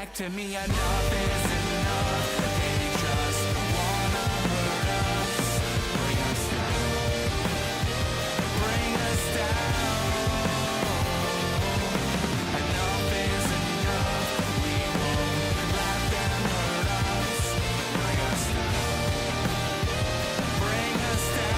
back to me. Enough is enough. They just wanna hurt us. Bring us down. Bring us down. Enough is enough. We won't let them hurt us. Bring us down. Bring us down.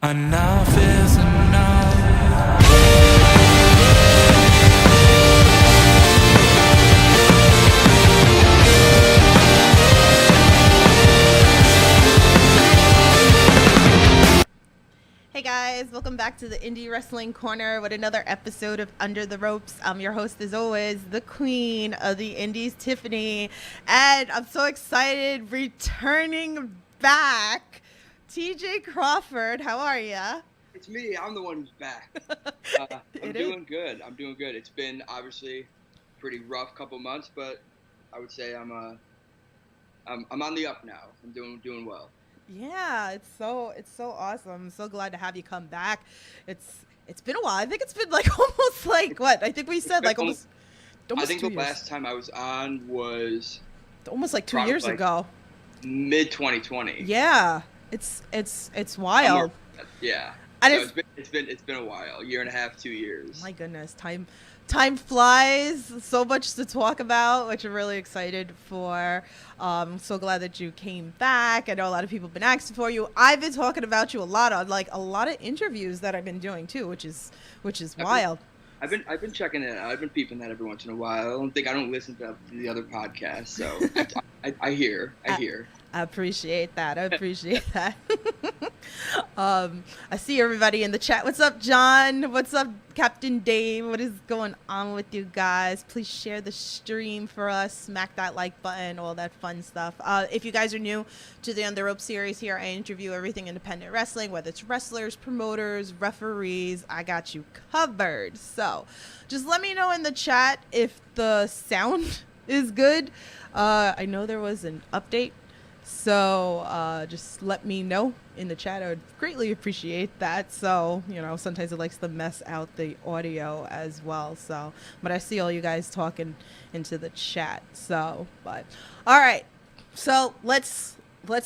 Enough is enough. Hey guys, welcome back to the Indie Wrestling Corner with another episode of Under the Ropes. I'm your host as always, the queen of the Indies, Tiffany, and I'm so excited returning back. TJ Crawford, how are ya? It's me. I'm the one who's back. I'm doing good. It's been obviously a pretty rough couple months, but I would say I'm on the up now. I'm doing well. Yeah, it's so awesome. I'm so glad to have you come back. It's been a while. I think it's been like almost like what? I think we said like almost I think 2 the years. last time I was on was Almost like 2 probably years like ago. mid 2020. Yeah. It's wild. Yeah. And So it's been a while. A year and a half, 2 years. My goodness, time flies. So much to talk about, which I'm really excited for. So glad that you came back. I know a lot of people have been asking for you. I've been talking about you a lot on like a lot of interviews that I've been doing too, which is wild. I've been checking it out. I've been peeping that every once in a while. I don't listen to the other podcasts, so I hear. I appreciate that. I see everybody in the chat. What's up, John? What's up, Captain Dave? What is going on with you guys? Please share the stream for us. Smack that like button, all that fun stuff. If you guys are new to the On the Rope series here, I interview everything independent wrestling, whether it's wrestlers, promoters, referees. I got you covered. So just let me know in the chat if the sound is good. I know there was an update. So just let me know in the chat. I would greatly appreciate that. So, sometimes it likes to mess out the audio as well. So, but I see all you guys talking into the chat. So, but all right. So let's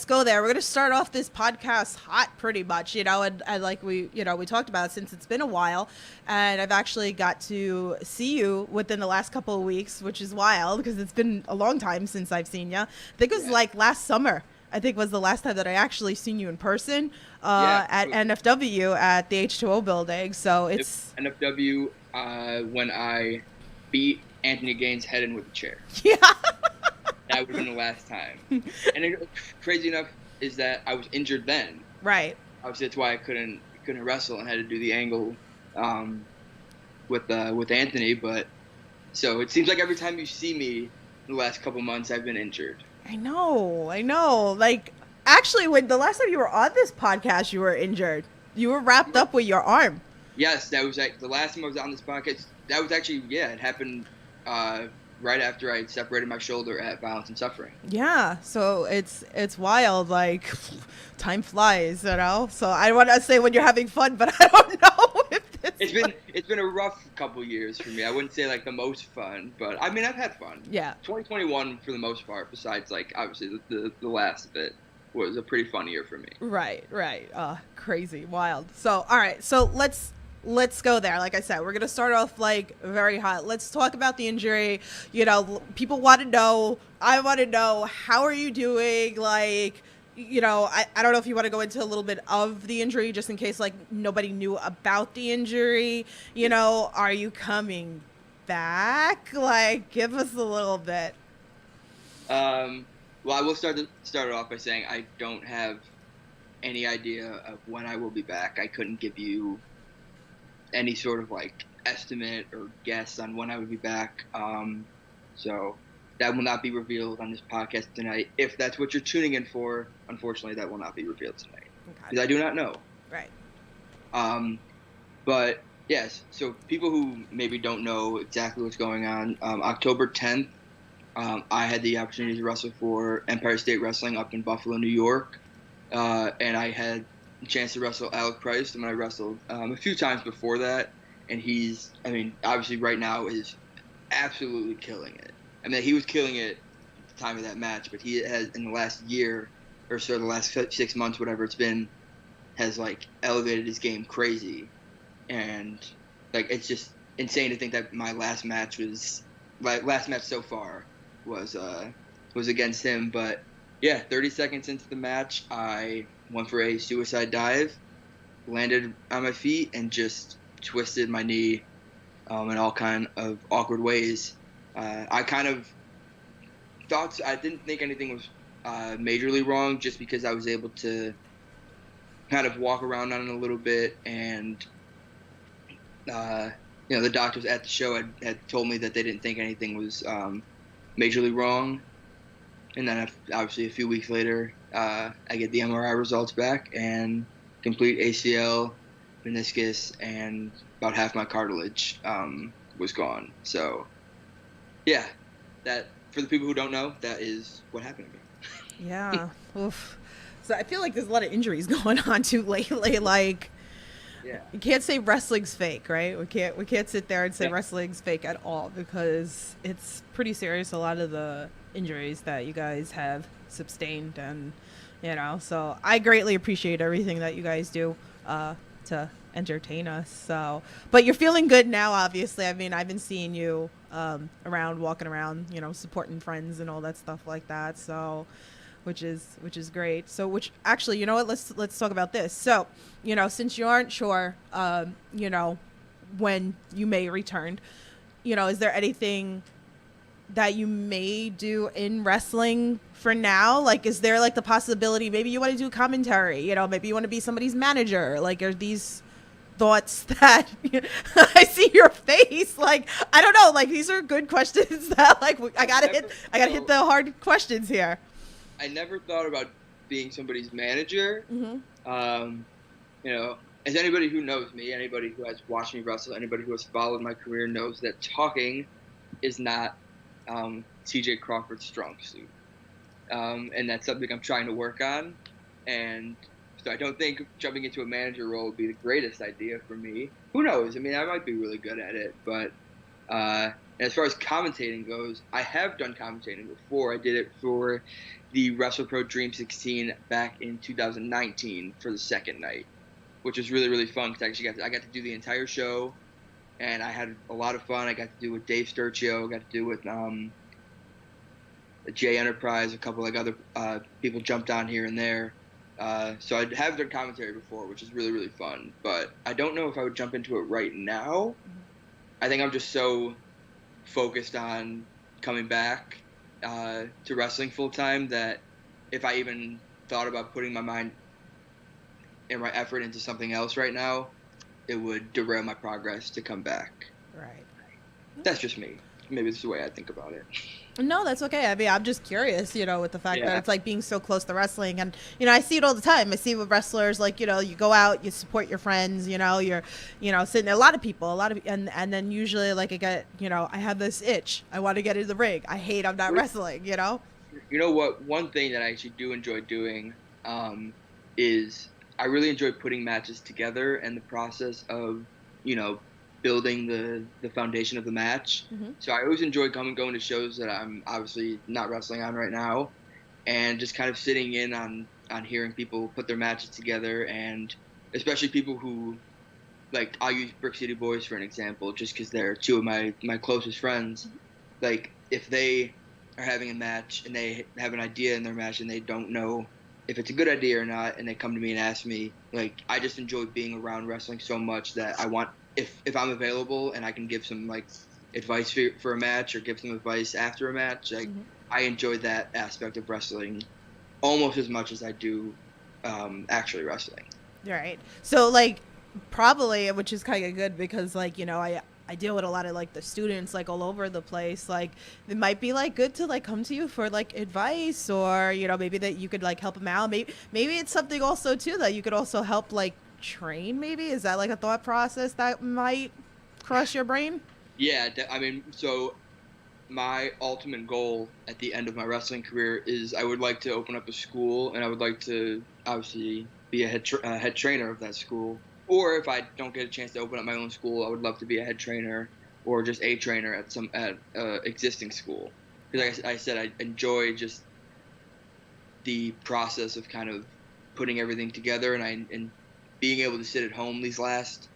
go there. We're going to start off this podcast hot pretty much, and like we talked about it since it's been a while, and I've actually got to see you within the last couple of weeks, which is wild because it's been a long time since I've seen you. I think it was like last summer. I think was the last time that I actually seen you in person at NFW at the H2O building. So it's NFW when I beat Anthony Gaines' head in with a chair. Yeah. That would have been the last time. And crazy enough is that I was injured then. Right. Obviously, that's why I couldn't wrestle and had to do the angle with Anthony. But so it seems like every time you see me in the last couple months, I've been injured. I know. Like, actually, when the last time you were on this podcast, you were injured. You were wrapped up with your arm. Yes, that was the last time I was on this podcast. That was actually, it happened right after I separated my shoulder at Violence and Suffering. Yeah, so it's wild. Like, time flies, So I want to say when you're having fun, but I don't know if it's been a rough couple years for me. I wouldn't say like the most fun, but I mean I've had fun. Yeah. 2021 for the most part, besides like obviously the last of it was a pretty fun year for me. Right. Crazy, wild. So all right, so let's go there. Like I said, we're going to start off like very hot. Let's talk about the injury. People want to know, I want to know, how are you doing? Like, I don't know if you want to go into a little bit of the injury just in case like nobody knew about the injury. Are you coming back? Like, give us a little bit. Well, I will start it off by saying I don't have any idea of when I will be back. I couldn't give you any sort of like estimate or guess on when I would be back. So that will not be revealed on this podcast tonight. If that's what you're tuning in for, unfortunately, that will not be revealed tonight because I do not know. Right. But yes, so people who maybe don't know exactly what's going on, October 10th, I had the opportunity to wrestle for Empire State Wrestling up in Buffalo, New York, and I had a chance to wrestle Alec Price, and I wrestled a few times before that, and he's, I mean, obviously right now is absolutely killing it. I mean, he was killing it at the time of that match, but he has, in the last year or so, the last 6 months, whatever it's been, has, like, elevated his game crazy. And, like, it's just insane to think that my last match so far was against him. But, yeah, 30 seconds into the match, I went for a suicide dive, landed on my feet, and just twisted my knee in all kind of awkward ways. I kind of thought, I didn't think anything was majorly wrong, just because I was able to kind of walk around on it a little bit, and the doctors at the show had told me that they didn't think anything was majorly wrong. And then obviously a few weeks later, I get the MRI results back, and complete ACL, meniscus, and about half my cartilage was gone. So, yeah, that, for the people who don't know, that is what happened to me. Yeah. Oof. So I feel like there's a lot of injuries going on too lately. Like, Yeah. you can't say wrestling's fake, right? We can't sit there and say Yeah. wrestling's fake at all, because it's pretty serious, a lot of the injuries that you guys have sustained. And so I greatly appreciate everything that you guys do to entertain us. So, but you're feeling good now, obviously. I mean, I've been seeing you around, walking around, supporting friends and all that stuff like that. So, which is great. So, which actually, you know what? Let's talk about this. So, since you aren't sure, when you may return, is there anything that you may do in wrestling for now? Like, is there like the possibility maybe you want to do commentary? Maybe you want to be somebody's manager? Like, are these thoughts that I see your face? Like, I don't know. Like, these are good questions that, like, I gotta hit the hard questions here. I never thought about being somebody's manager. Mm-hmm. As anybody who knows me, anybody who has watched me wrestle, anybody who has followed my career knows that talking is not TJ Crawford's strong suit. And that's something I'm trying to work on. And so I don't think jumping into a manager role would be the greatest idea for me. Who knows? I mean, I might be really good at it. But as far as commentating goes, I have done commentating before. I did it for the WrestlePro Dream 16 back in 2019 for the second night, which was really, really fun, because I got to do the entire show, and I had a lot of fun. I got to do with Dave Sturcio, got to do with Jay Enterprise, a couple like other people jumped on here and there. So I have done commentary before, which is really, really fun. But I don't know if I would jump into it right now. I think I'm just so focused on coming back to wrestling full time that if I even thought about putting my mind and my effort into something else right now, it would derail my progress to come back. Right. That's just me. Maybe it's the way I think about it. No, that's okay. I mean, I'm just curious, with the fact Yeah. that it's like being so close to wrestling. And, I see it all the time. I see with wrestlers, like, you go out, you support your friends, you're, sitting there. A lot of people, and then usually, like, I have this itch. I want to get into the ring. I hate I'm not wrestling, You know what? One thing that I actually do enjoy doing is I really enjoy putting matches together, and the process of, building the foundation of the match. Mm-hmm. So I always enjoy going to shows that I'm obviously not wrestling on right now, and just kind of sitting in on hearing people put their matches together, and especially people who, like, I'll use Brick City Boys for an example, just because they're two of my closest friends. Mm-hmm. Like, if they are having a match and they have an idea in their match and they don't know if it's a good idea or not, and they come to me and ask me, like, I just enjoy being around wrestling so much that I want, if I'm available and I can give some, like, advice for a match or give some advice after a match, like, Mm-hmm. I enjoy that aspect of wrestling almost as much as I do actually wrestling. Right. So, like, probably, which is kind of good, because, like, I deal with a lot of, like, the students, like, all over the place. Like, it might be, like, good to, like, come to you for, like, advice, or, maybe that you could, like, help them out. Maybe it's something also, too, that you could also help, like, train, maybe? Is that, like, a thought process that might cross your brain? Yeah, I mean, so my ultimate goal at the end of my wrestling career is I would like to open up a school, and I would like to obviously be a head trainer of that school. Or if I don't get a chance to open up my own school, I would love to be a head trainer or just a trainer at existing school. Because like I said, I enjoy just the process of kind of putting everything together, and being able to sit at home these last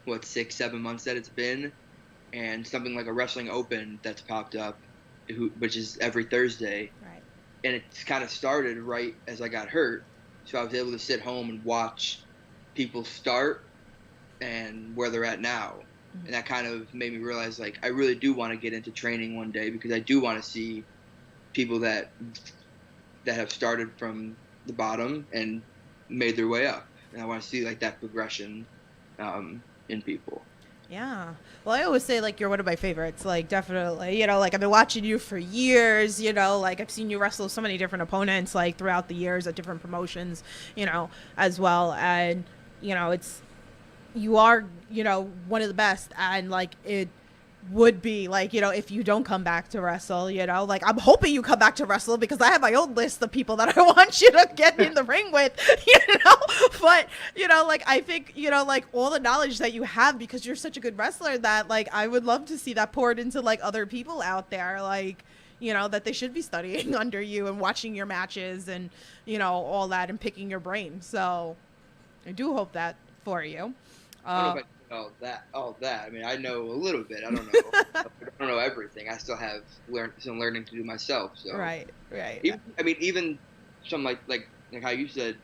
6-7 months that it's been, and something like a wrestling open that's popped up, which is every Thursday, Right. and it's kind of started right as I got hurt, so I was able to sit home and watch people start and where they're at now. Mm-hmm. And that kind of made me realize, like, I really do want to get into training one day, because I do want to see people that have started from the bottom and made their way up. And I want to see, like, that progression in people. Yeah. Well, I always say, like, you're one of my favorites. Like, definitely, you know, like, I've been watching you for years, you know, like, I've seen you wrestle so many different opponents, like, throughout the years at different promotions, you know, as well. And, you know, you are, you know, one of the best. And, like, it would be, like, you know, if you don't come back to wrestle, you know, like, I'm hoping you come back to wrestle, because I have my own list of people that I want you to get in the ring with, you know, but, you know, like, I think, you know, like, all the knowledge that you have, because you're such a good wrestler, that, like, I would love to see that poured into, like, other people out there, like, you know, that they should be studying under you and watching your matches and, you know, all that, and picking your brain. So I do hope that for you. I don't know if I know all that. I mean, I know a little bit. I don't know. I don't know everything. I still have some learning to do myself. So Right. Even some like how you said,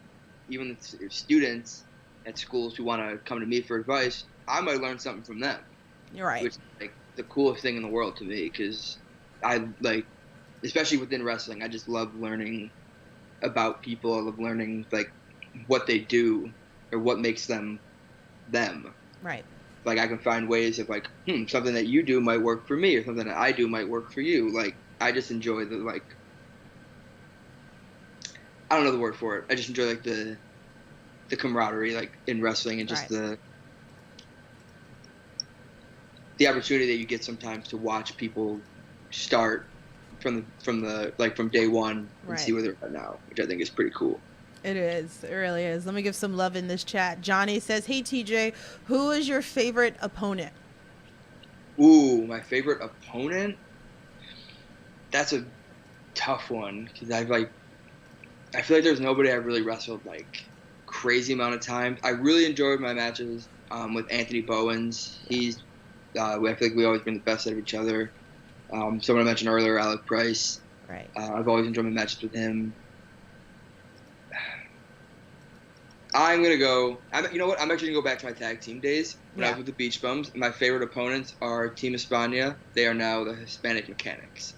even students at schools who want to come to me for advice, I might learn something from them. You're right. Which is, like, the coolest thing in the world to me, because I, like, especially within wrestling, I just love learning about people. I love learning, like, what they do or what makes them. Right. Like, I can find ways of, like, something that you do might work for me, or something that I do might work for you. Like, I just enjoy the, like, I don't know the word for it. I just enjoy, like, the camaraderie, like, in wrestling, and just Right. the opportunity that you get sometimes to watch people start from day one and Right. see where they're at now, which I think is pretty cool. It is. It really is. Let me give some love in this chat. Johnny says, "Hey TJ, who is your favorite opponent?" Ooh, my favorite opponent? That's a tough one, because I feel like there's nobody I've really wrestled, like, crazy amount of times. I really enjoyed my matches with Anthony Bowens. He's I feel like we always bring the best out of each other. Someone I mentioned earlier, Alec Price. Right. I've always enjoyed my matches with him. I'm gonna go. You know what? I'm actually gonna go back to my tag team days when I was with the Beach Bums. My favorite opponents are Team España. They are now the Hispanic Mechanics.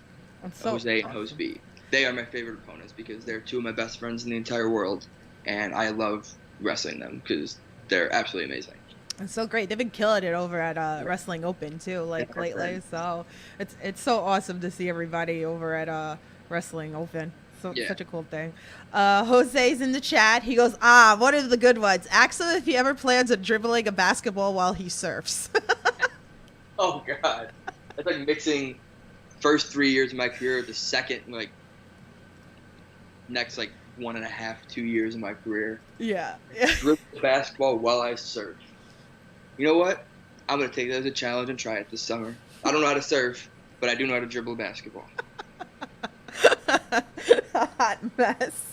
Jose and Jose B. They are my favorite opponents, because they're two of my best friends in the entire world, and I love wrestling them because they're absolutely amazing. It's so great. They've been killing it over at Wrestling Open too, like, lately. So it's so awesome to see everybody over at Wrestling Open. So such a cool thing. Jose's in the chat. He goes, one of the good ones. Ask him if he ever plans on dribbling a basketball while he surfs. Oh God, that's like mixing first 3 years of my career, the second, like, next, like, 1.5, 2 years of my career. Yeah. Dribble basketball while I surf. You know what? I'm gonna take that as a challenge and try it this summer. I don't know how to surf, but I do know how to dribble a basketball. Hot mess.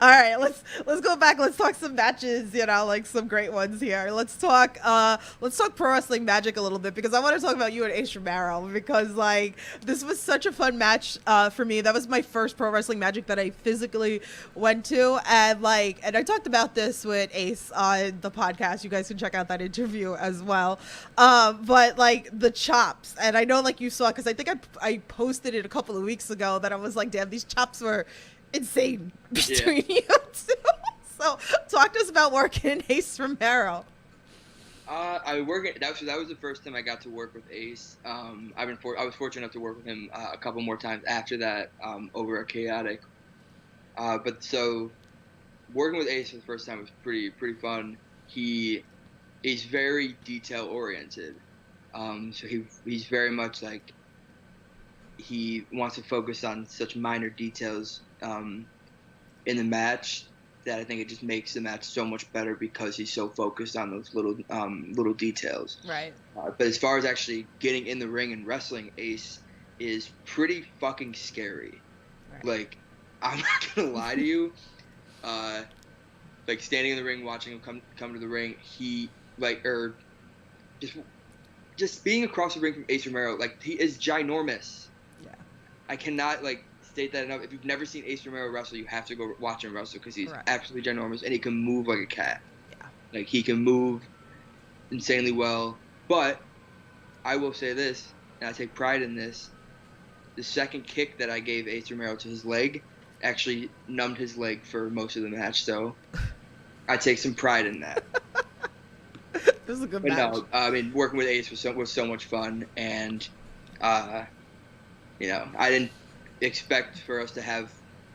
All right, let's go back. Let's talk some matches, you know, like some great ones here. Let's talk Pro Wrestling Magic a little bit, because I want to talk about you and Ace Romero, because, like, this was such a fun match for me. That was my first Pro Wrestling Magic that I physically went to, and I talked about this with Ace on the podcast. You guys can check out that interview as well. But, like, the chops, and I know, like, you saw, because I think I posted it a couple of weeks ago, that I was like, damn, these chops were insane between you two. So talk to us about working Ace Romero. That was the first time I got to work with Ace. I was fortunate enough to work with him a couple more times after that, over at Chaotic. But so working with Ace for the first time was pretty fun. He's very detail oriented. So he's very much like, he wants to focus on such minor details in the match that I think it just makes the match so much better because he's so focused on those little details. Right. But as far as actually getting in the ring and wrestling, Ace is pretty fucking scary. Right. Like, I'm not gonna lie to you. Like standing in the ring, watching him come to the ring, he just being across the ring from Ace Romero, like he is ginormous. Yeah. I cannot state that enough. If you've never seen Ace Romero wrestle, you have to go watch him wrestle because he's Correct. absolutely ginormous and he can move like a cat. Yeah. Like he can move insanely well. But I will say this, and I take pride in this: the second kick that I gave Ace Romero to his leg actually numbed his leg for most of the match. So I take some pride in that. This is a good But match. no, I mean, working with Ace was so much fun, and I didn't expect for us to have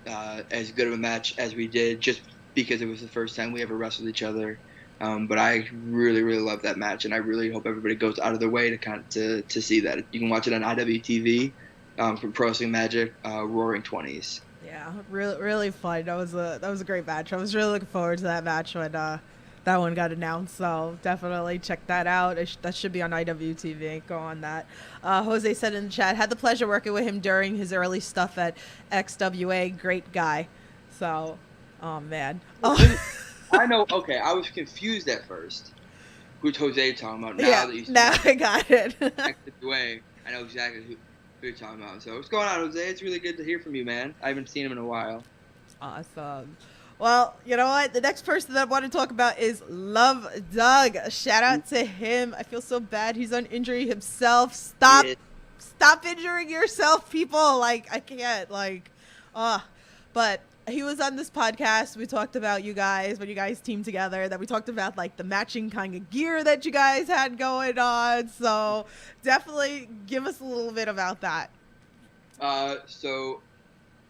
as good of a match as we did, just because it was the first time we ever wrestled each other. But I really, really love that match, and I really hope everybody goes out of their way to see that. You can watch it on IWTV from Pro Wrestling Magic, Roaring 20s. Yeah, really, really fun. That was a great match. I was really looking forward to that match when that one got announced. So definitely check that out. That should be on IWTV. Go on that. Jose said in the chat, had the pleasure working with him during his early stuff at XWA. Great guy. So, oh man. Oh. I know. Okay, I was confused at first. Who's Jose talking about? Now Yeah, that you now I got it. XWA, I know exactly who you're talking about. So what's going on, Jose? It's really good to hear from you, man. I haven't seen him in a while. Awesome. Well, you know what? The next person that I want to talk about is Love Doug. Shout out to him. I feel so bad. He's on injury himself. Stop injuring yourself, people. Like, I can't. But he was on this podcast. We talked about you guys, when you guys teamed together, that we talked about like the matching kind of gear that you guys had going on. So definitely give us a little bit about that. So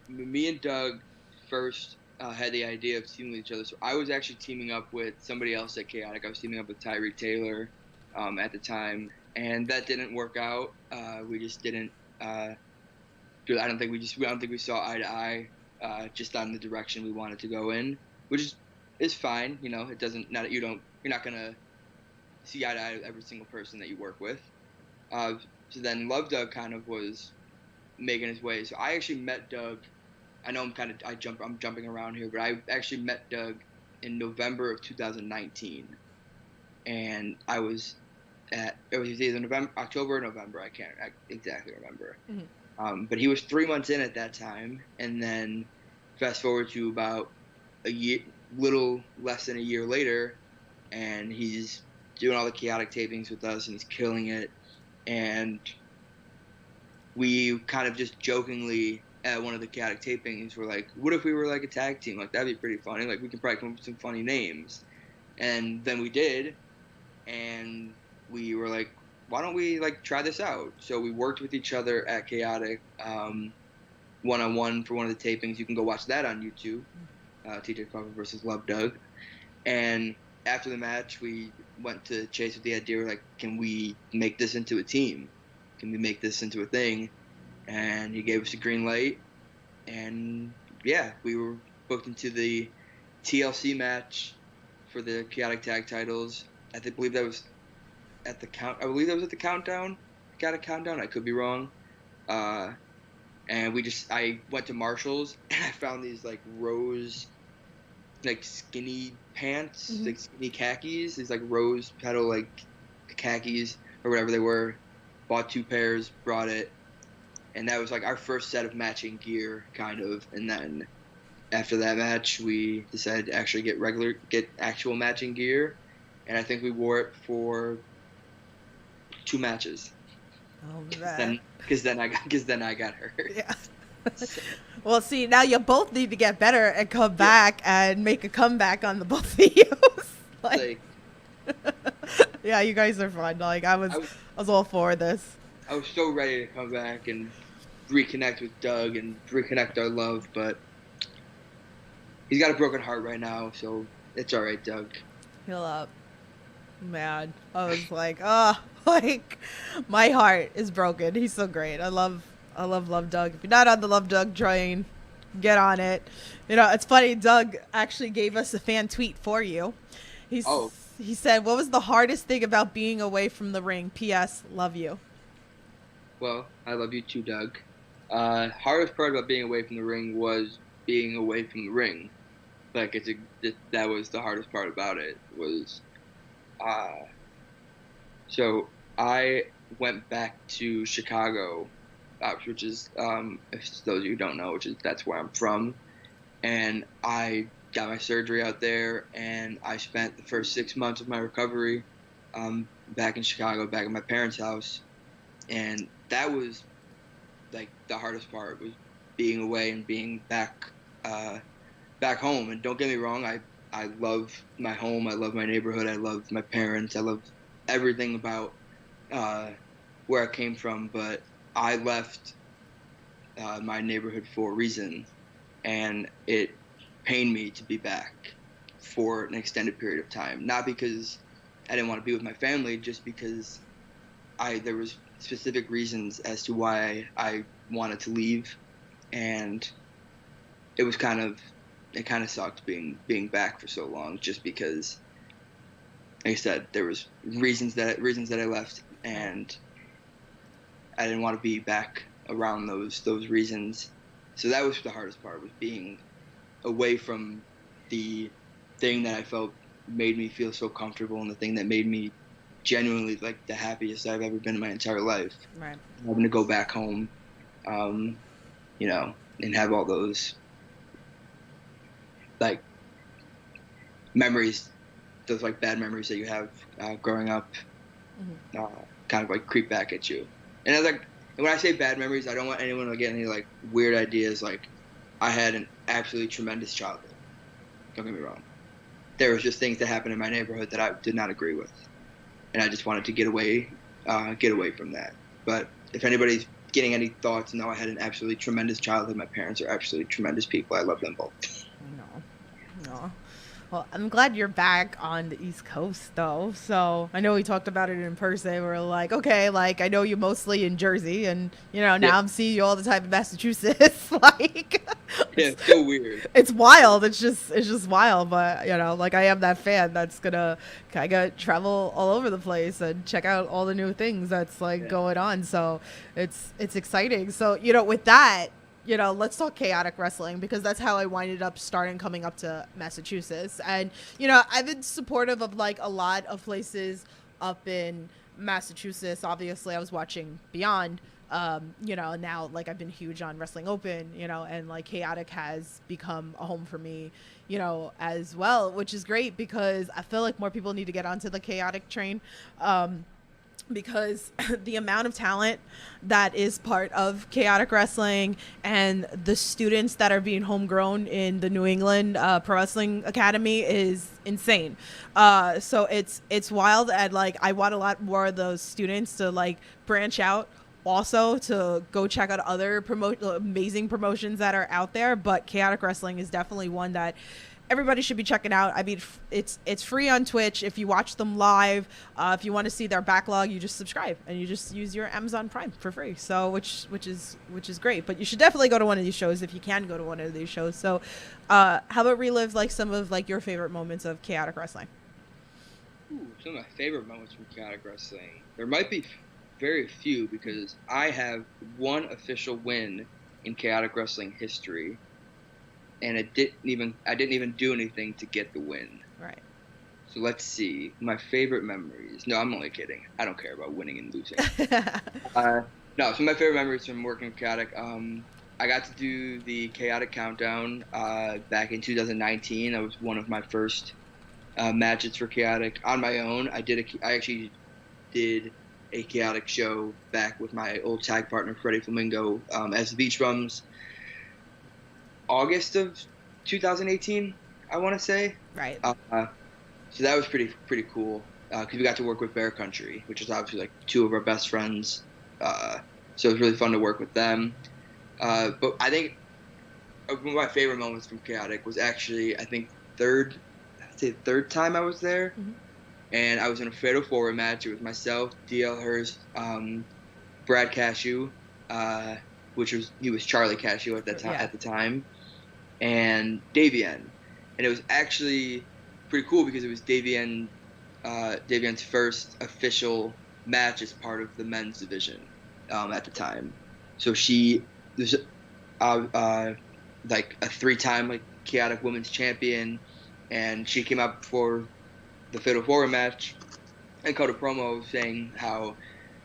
me and Doug first had the idea of teaming with each other. So I was actually teaming up with somebody else at Chaotic. I was teaming up with Tyreek Taylor at the time, and that didn't work out. We just didn't. I don't think we saw eye to eye. Just on the direction we wanted to go in, which is fine. You know, it doesn't. You're not gonna see eye to eye with every single person that you work with. So then Love Doug kind of was making his way. So I actually met Doug. I know I'm jumping around here, but I actually met Doug in November of 2019, and it was either October or November. I can't exactly remember. Mm-hmm. But he was 3 months in at that time, and then fast forward to about little less than a year later, and he's doing all the Chaotic tapings with us, and he's killing it. And we kind of just jokingly at one of the Chaotic tapings were like, what if we were like a tag team? Like, that'd be pretty funny. Like, we could probably come up with some funny names. And then we did, and we were like, why don't we like try this out? So we worked with each other at Chaotic one-on-one for one of the tapings. You can go watch that on YouTube, TJ Crawford versus Love Doug. And after the match, we went to Chase with the idea, like, can we make this into a team? Can we make this into a thing? And he gave us a green light. And yeah, we were booked into the TLC match for the Chaotic Tag titles. I believe that was at the Countdown. Chaotic Countdown. I could be wrong. And I went to Marshall's and I found these like rose, like skinny pants, mm-hmm. like skinny khakis. These like rose petal like khakis or whatever they were. Bought 2 pairs, brought it, and that was like our first set of matching gear, kind of. And then after that match, we decided to actually get actual matching gear, and I think we wore it for 2 matches. Oh man! Because then I got hurt. Yeah. Well, see, now you both need to get better and come back and make a comeback on the both of you. Yeah, you guys are fun. Like I was all for this. I was so ready to come back and reconnect with Doug and reconnect our love, but he's got a broken heart right now, so it's all right, Doug. Heal up, man. I was like, like my heart is broken. He's so great. I love Love Doug. If you're not on the Love Doug train, Get on it. You know, it's funny. Doug actually gave us a fan tweet for you. Oh. He said, "What was the hardest thing about being away from the ring? P.S. Love you." Well, I love you too, Doug. Hardest part about being away from the ring was being away from the ring. Like that was the hardest part about it was, so I went back to Chicago, which is if those of you who don't know, that's where I'm from, and I got my surgery out there, and I spent the first 6 months of my recovery, back in Chicago, back at my parents' house, and that was like the hardest part was being away and being back home. And don't get me wrong, I love my home, I love my neighborhood, I love my parents, I love everything about where I came from, but I left my neighborhood for a reason, and it pained me to be back for an extended period of time. Not because I didn't want to be with my family, just because there was specific reasons as to why I wanted to leave, and it kind of sucked being back for so long, just because, like I said, there was reasons that I left, and I didn't want to be back around those reasons. So that was the hardest part, was being away from the thing that I felt made me feel so comfortable, and the thing that made me genuinely like the happiest I've ever been in my entire life. Right. Having to go back home, you know, and have all those like memories, those like bad memories that you have growing up, kind of like creep back at you. And I was like, when I say bad memories, I don't want anyone to get any like weird ideas. Like, I had an absolutely tremendous childhood. Don't get me wrong. There was just things that happened in my neighborhood that I did not agree with, and I just wanted to get away from that. But if anybody's getting any thoughts, no, I had an absolutely tremendous childhood. My parents are absolutely tremendous people. I love them both. No. Well, I'm glad you're back on the East Coast, though. So I know we talked about it in person. We're like, okay, like I know you mostly in Jersey, and you know now I'm seeing you all the time in Massachusetts. Like, yeah, it's so weird. It's wild. It's just wild. But you know, like I am that fan that's gonna kind of travel all over the place and check out all the new things that's like going on. So it's exciting. So you know, with that. You know, let's talk chaotic wrestling, because that's how I winded up coming up to Massachusetts. And, you know, I've been supportive of like a lot of places up in Massachusetts. Obviously, I was watching Beyond, you know, now like I've been huge on Wrestling Open, you know, and like chaotic has become a home for me, you know, as well, which is great because I feel like more people need to get onto the chaotic train. Because the amount of talent that is part of chaotic wrestling and the students that are being homegrown in the New England Pro Wrestling Academy is insane. So it's wild, and like I want a lot more of those students to like branch out, also to go check out other amazing promotions that are out there. But chaotic wrestling is definitely one that everybody should be checking out. I mean, it's free on Twitch. If you watch them live, if you want to see their backlog, you just subscribe and you just use your Amazon Prime for free. So which is great. But you should definitely go to one of these shows if you can go to one of these shows. So how about relive like some of like your favorite moments of chaotic wrestling? Ooh, some of my favorite moments from chaotic wrestling. There might be very few, because I have one official win in chaotic wrestling history. And I didn't even do anything to get the win. Right. So let's see. My favorite memories. No, I'm only kidding. I don't care about winning and losing. No, so my favorite memories from working with Chaotic. I got to do the Chaotic Countdown back in 2019. That was one of my first matches for Chaotic on my own. I actually did a Chaotic show back with my old tag partner Freddie Flamingo as the Beach Bums. August of 2018, I want to say. Right. So that was pretty cool, because we got to work with Bear Country, which is obviously like two of our best friends. So it was really fun to work with them. But I think one of my favorite moments from Chaotic was actually, I think, third time I was there. Mm-hmm. And I was in a Fatal 4-Way match. It was myself, DL Hurst, Brad Cashew, he was Charlie Cashew at the time. and Davian, and it was actually pretty cool because it was Davian's first official match as part of the men's division at the time. So she was like a 3-time like chaotic women's champion, and she came out before the Fatal 4-Way match and cut a promo saying how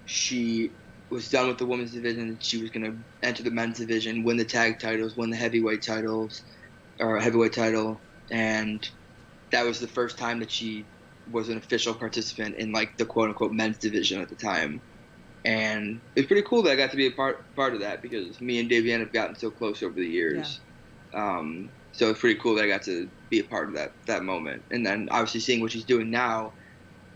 she was done with the women's division. She was going to enter the men's division, win the tag titles, win the heavyweight titles, or a heavyweight title, and that was the first time that she was an official participant in like the quote unquote men's division at the time. And it's pretty cool that I got to be a part of that because me and Davian have gotten so close over the years. Yeah. So it's pretty cool that I got to be a part of that moment. And then obviously seeing what she's doing now,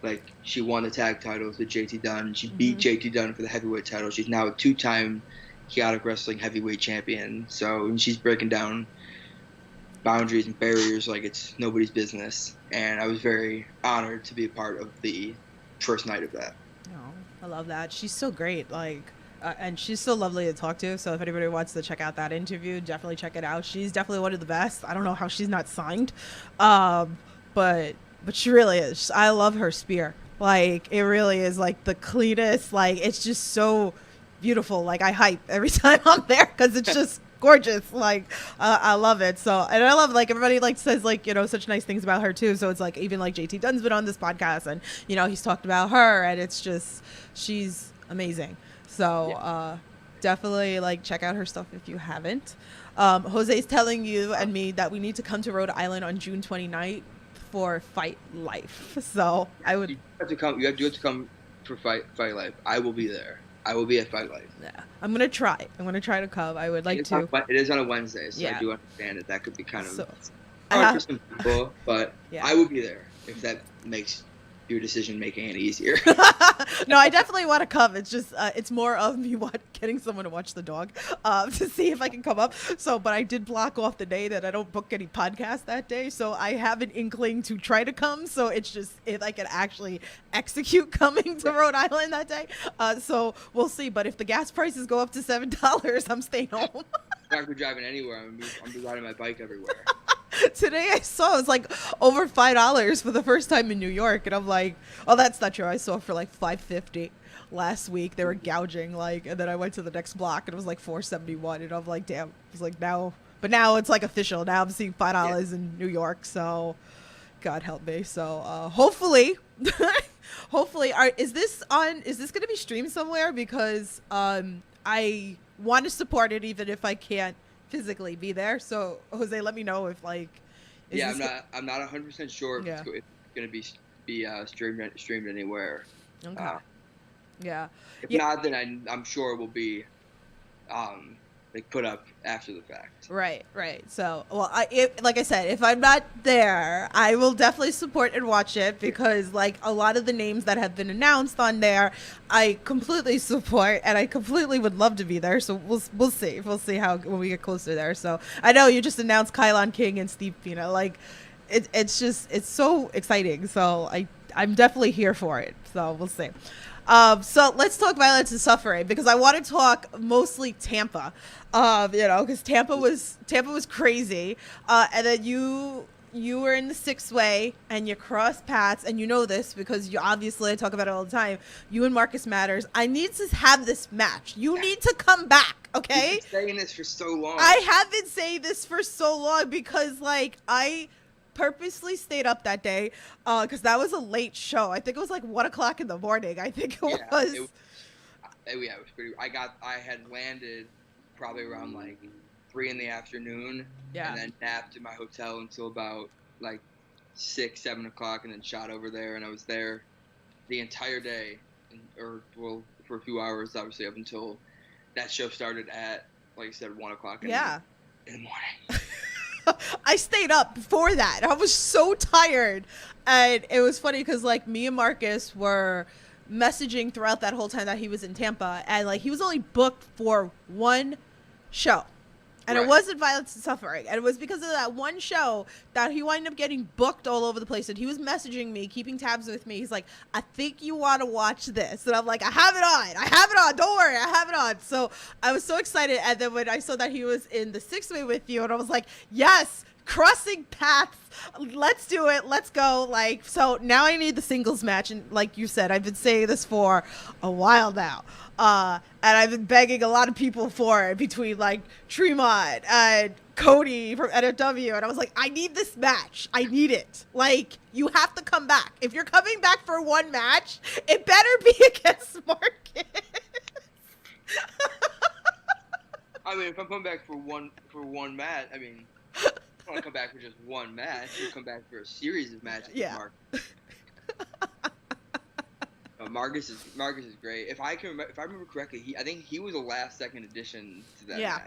like she won the tag titles with JT Dunn. She beat JT Dunn for the heavyweight title. She's now a 2-time chaotic wrestling heavyweight champion. So and she's breaking down boundaries and barriers like it's nobody's business. And I was very honored to be a part of the first night of that. Oh, I love that. She's so great. And she's so lovely to talk to. So if anybody wants to check out that interview, definitely check it out. She's definitely one of the best. I don't know how she's not signed. But she really is. I love her spear. Like, it really is like the cleanest. Like, it's just so beautiful. Like, I hype every time I'm there because it's just gorgeous. Like, I love it. So, and I love, like, everybody like says like, you know, such nice things about her too. So it's like, even like JT Dunn's been on this podcast and, you know, he's talked about her and it's just, she's amazing. So definitely like check out her stuff if you haven't. Jose's telling you and me that we need to come to Rhode Island on June 29th for Fight Life. So I would. You have to come. You have to come for Fight Life. I will be there. I will be at Fight Life. Yeah, I'm gonna try. To come. I would like to. It is on a Wednesday, so yeah. I do understand that could be kind of hard for some people, but yeah. I will be there if that makes your decision making any easier. No, I definitely want to come. It's just it's more of me getting someone to watch the dog to see if I can come up. So, but I did block off the day that I don't book any podcasts that day, so I have an inkling to try to come. So it's just if I can actually execute coming to Rhode Island that day. So we'll see. But if the gas prices go up to $7, I'm staying home. I'm not driving anywhere. I'm riding my bike everywhere. Today I saw it was like over $5 for the first time in New York, and I'm like, oh, that's not true. I saw it for like $5.50 last week. They were gouging and then I went to the next block and it was like $4.71, and I'm like, damn. It was like now it's like official. Now I'm seeing $5 in New York. So, God help me. So hopefully, is this going to be streamed somewhere? Because I want to support it even if I can't physically be there. So Jose, let me know if like I'm not 100% sure if it's going to be streamed anywhere. Okay. If not, then I'm sure it will be like put up after the fact. Right. So, well, like I said, if I'm not there, I will definitely support and watch it because like a lot of the names that have been announced on there, I completely support and I completely would love to be there. So we'll see. We'll see how when we get closer there. So I know you just announced Kylon King and Steve Pina. Like it's so exciting. So I'm definitely here for it. So we'll see. So let's talk violence and suffering because I want to talk mostly Tampa, because Tampa was crazy. And then you were in the 6-way and you crossed paths, and you know this because you obviously I talk about it all the time. You and Marcus Matters. I need to have this match. You need to come back, okay? You've been saying this for so long. I have been saying this for so long because like I purposely stayed up that day because that was a late show. I think it was like 1:00 in the morning. I think it was. It was pretty. I had landed probably around like 3 in the afternoon. Yeah. And then napped in my hotel until about like 6, 7 o'clock, and then shot over there. And I was there the entire day, for a few hours, obviously, up until that show started at, like I said, 1:00 in the morning. I stayed up before that. I was so tired. And it was funny because, like, me and Marcus were messaging throughout that whole time that he was in Tampa. And, like, he was only booked for one show. And it wasn't Violence and Suffering. And it was because of that one show that he wound up getting booked all over the place. And he was messaging me, keeping tabs with me. He's like, I think you want to watch this. And I'm like, I have it on. Don't worry, I have it on. So I was so excited. And then when I saw that he was in the 6-way with you, and I was like, yes, crossing paths. Let's do it. Let's go. Like, so now I need the singles match. And like you said, I've been saying this for a while now. And I've been begging a lot of people for it, between like Tremont and Cody from NFW. And I was like, I need this match. I need it. Like, you have to come back. If you're coming back for one match, it better be against Marcus. I mean, if I'm coming back for one match, I mean, I don't want to come back for just one match. You come back for a series of matches with Marcus. Marcus is great. If I remember correctly, I think he was the last second addition to that match.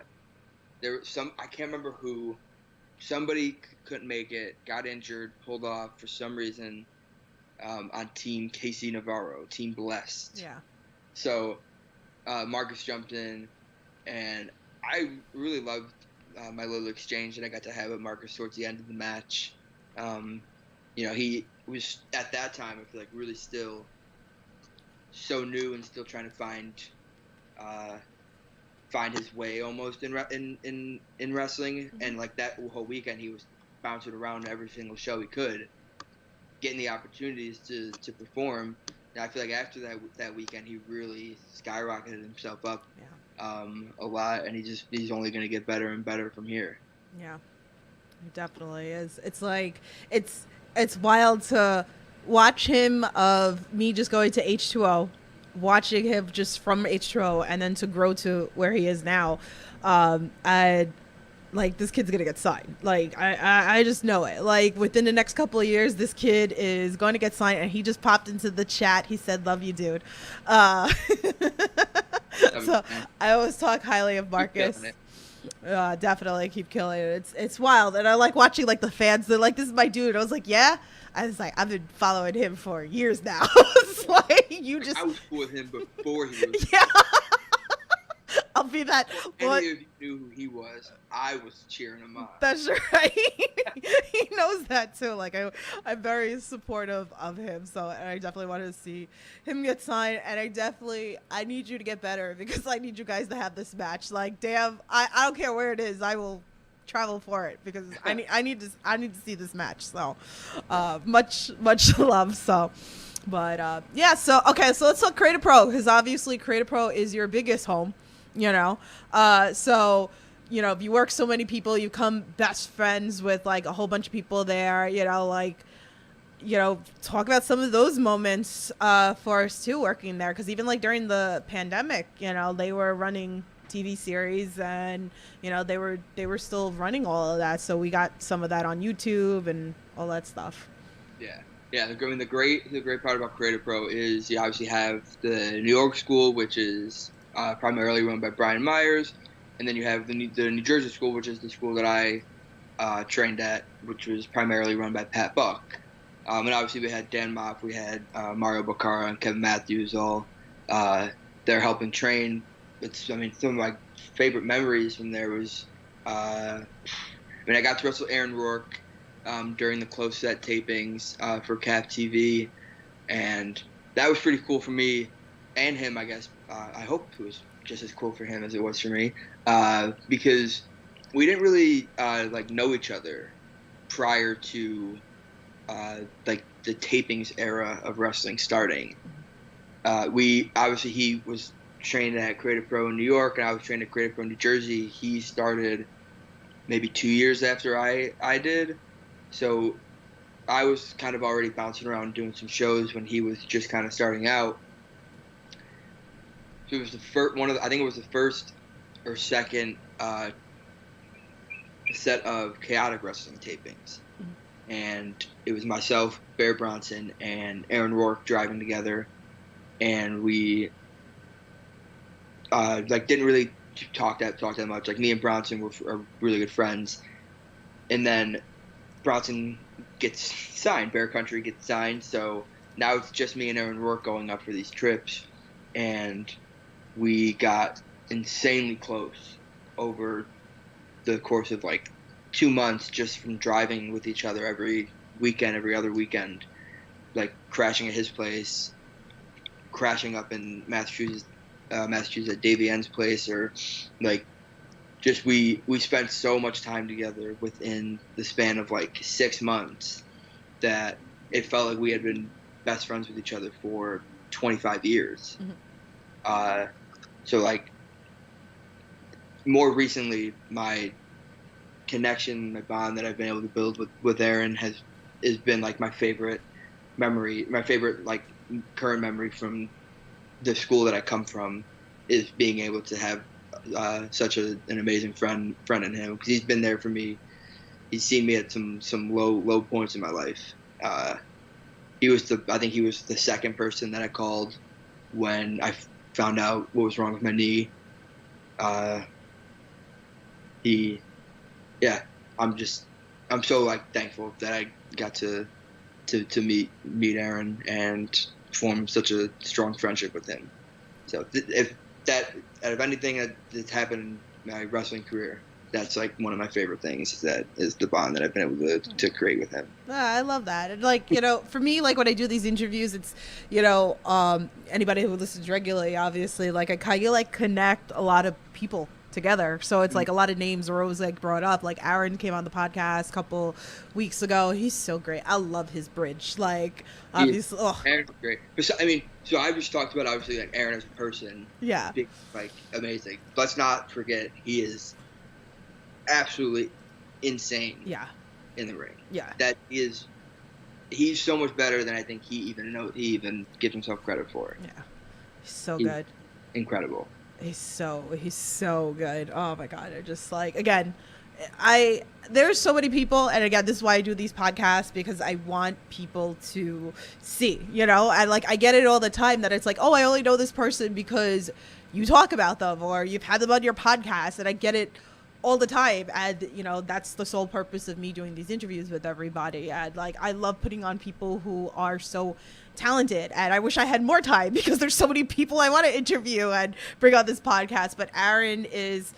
There was I can't remember who. Somebody couldn't make it, got injured, pulled off for some reason on Team Casey Navarro, Team Blessed. Yeah. So Marcus jumped in, and I really loved my little exchange that I got to have with Marcus towards the end of the match. He was at that time, I feel like, really still so new and still trying to find his way almost in wrestling. And like that whole weekend, he was bouncing around every single show he could, getting the opportunities to perform. And I feel like after that weekend, he really skyrocketed himself up a lot, and he's only going to get better and better from here. Yeah, it definitely is. It's like it's wild to watch him, of me just going to H2O, watching him just from H2O, and then to grow to where he is now. And like, this kid's gonna get signed. Like, I just know it. Like, within the next couple of years, this kid is going to get signed. And he just popped into the chat. He said, "Love you, dude." So I always talk highly of Marcus. Definitely keep killing it. It's wild, and I like watching like the fans. They're like, "This is my dude." I was like, "Yeah." I was like, "I've been following him for years now." It's like, you just. I was cool with him before he was. Yeah. I'll be that. Any of you knew who he was, I was cheering him on. That's right. He knows that too. Like, I'm very supportive of him. So, and I definitely want to see him get signed. And I need you to get better, because I need you guys to have this match. Like, damn, I don't care where it is. I will travel for it, because I need to see this match. So, much love. So, but yeah. So okay. So let's talk Creative Pro, because obviously Creative Pro is your biggest home. So, if you work so many people, you become best friends with like a whole bunch of people there, talk about some of those moments for us too, working there. Because even like during the pandemic, they were running TV series, and they were still running all of that. So we got some of that on YouTube and all that stuff. Yeah, the great part about Creative Pro is you obviously have the New York school, which is primarily run by Brian Myers, and then you have the New Jersey school, which is the school that I trained at, which was primarily run by Pat Buck. And obviously we had Dan Moff, we had Mario Baccara and Kevin Matthews all there helping train. Some of my favorite memories from there was, I got to wrestle Aaron Rourke during the close set tapings for CAF TV, and that was pretty cool for me and him, I guess. I hope it was just as cool for him as it was for me, because we didn't really know each other prior to the tapings era of wrestling starting. He was trained at Creative Pro in New York, and I was trained at Creative Pro in New Jersey. He started maybe 2 years after I did, so I was kind of already bouncing around doing some shows when he was just kind of starting out. So it was I think it was the first or second set of Chaotic Wrestling tapings. And it was myself, Bear Bronson, and Aaron Rourke driving together. And we didn't really talk that much. Like, me and Bronson are really good friends. And then Bronson gets signed. Bear Country gets signed. So now it's just me and Aaron Rourke going up for these trips. And we got insanely close over the course of like 2 months just from driving with each other every weekend, every other weekend, like crashing at his place, crashing up in Massachusetts at Davy N's place, or like just we spent so much time together within the span of like 6 months that it felt like we had been best friends with each other for 25 years. So like more recently, my connection, my bond that I've been able to build with Aaron has been like my favorite memory, my favorite like current memory from the school that I come from, is being able to have such an amazing friend in him, because he's been there for me. He's seen me at some low points in my life. I think he was the second person that I called when I found out what was wrong with my knee. I'm so like thankful that I got to meet Aaron and form such a strong friendship with him. So if out of anything that's happened in my wrestling career, that's like one of my favorite things, is the bond that I've been able to create with him. I love that. And like, for me, like when I do these interviews, it's, anybody who listens regularly, obviously, like I kind of like connect a lot of people together. So it's like a lot of names are always like brought up. Like Aaron came on the podcast a couple weeks ago. He's so great. I love his bridge. Like obviously, Aaron's great. So I just talked about obviously like Aaron as a person. Yeah. Being like amazing. Let's not forget he is absolutely insane. Yeah. In the ring. Yeah. He's so much better than I think he even gives himself credit for. Yeah. He's so good. Incredible. He's so good. Oh my God. I just like, again, there's so many people, and again, this is why I do these podcasts, because I want people to see, and like, I get it all the time that it's like, oh, I only know this person because you talk about them or you've had them on your podcast, and I get it all the time. And that's the sole purpose of me doing these interviews with everybody. And like, I love putting on people who are so talented, and I wish I had more time because there's so many people I want to interview and bring on this podcast. But Aaron is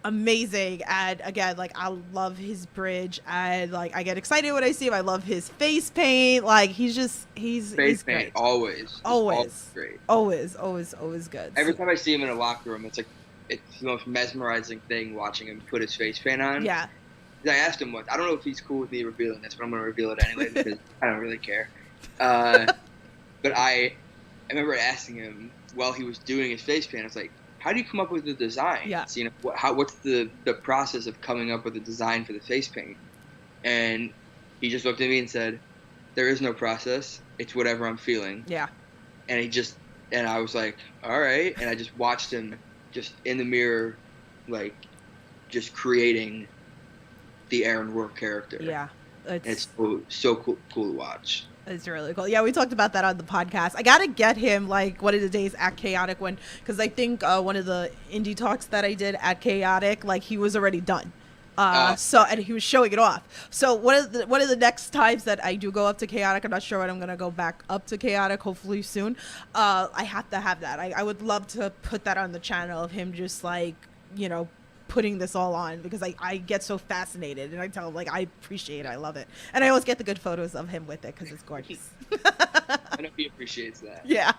amazing, and again, like, I love his bridge, and like, I get excited when I see him. I love his face paint. Like, he's great. Great. Always great. Always good. Every time I see him in a locker room, it's the most mesmerizing thing watching him put his face paint on. Yeah. I asked him I don't know if he's cool with me revealing this, but I'm going to reveal it anyway because I don't really care. But I remember asking him while he was doing his face paint, I was like, how do you come up with the design? Yeah. So, what's the process of coming up with a design for the face paint? And he just looked at me and said, there is no process. It's whatever I'm feeling. Yeah. And I was like, all right. And I just watched him just in the mirror, like, just creating the Aaron Rourke character. Yeah. It's so cool to watch. It's really cool. Yeah, we talked about that on the podcast. I gotta get him like one of the days at Chaotic, because I think one of the indie talks that I did at Chaotic, like, he was already done. And he was showing it off. So one of the next times that I do go up to Chaotic, I'm not sure when I'm gonna go back up to Chaotic, hopefully soon. I have to have that. I would love to put that on the channel of him just like, putting this all on, because I get so fascinated, and I tell him, like, I appreciate it, I love it, and I always get the good photos of him with it because it's gorgeous. I know he appreciates that. Yeah.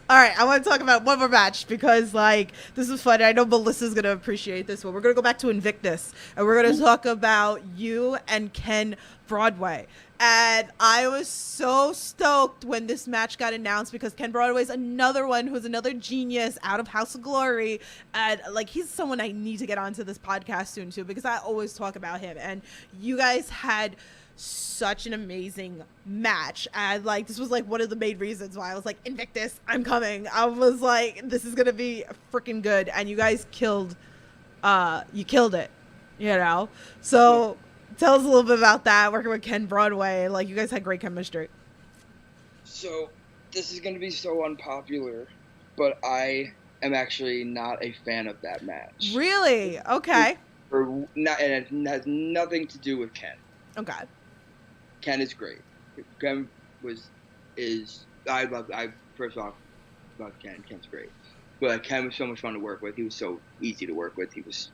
All right, I want to talk about one more match, because like, this is fun. I know Melissa's gonna appreciate this one. We're gonna go back to Invictus, and we're gonna talk about you and Ken Broadway. And I was so stoked when this match got announced, because Ken Broadway's another one who's another genius out of House of Glory. And like, he's someone I need to get onto this podcast soon too, because I always talk about him. And you guys had such an amazing match. And like, this was like one of the main reasons why I was like, Invictus, I'm coming. I was like, this is going to be freaking good. And you guys killed it, So tell us a little bit about that, working with Ken Broadway. Like, you guys had great chemistry. So, this is going to be so unpopular, but I am actually not a fan of that match. Really? Okay. And it has nothing to do with Ken. Okay. Ken is great. Ken I first off love Ken. Ken's great. But Ken was so much fun to work with. He was so easy to work with. He's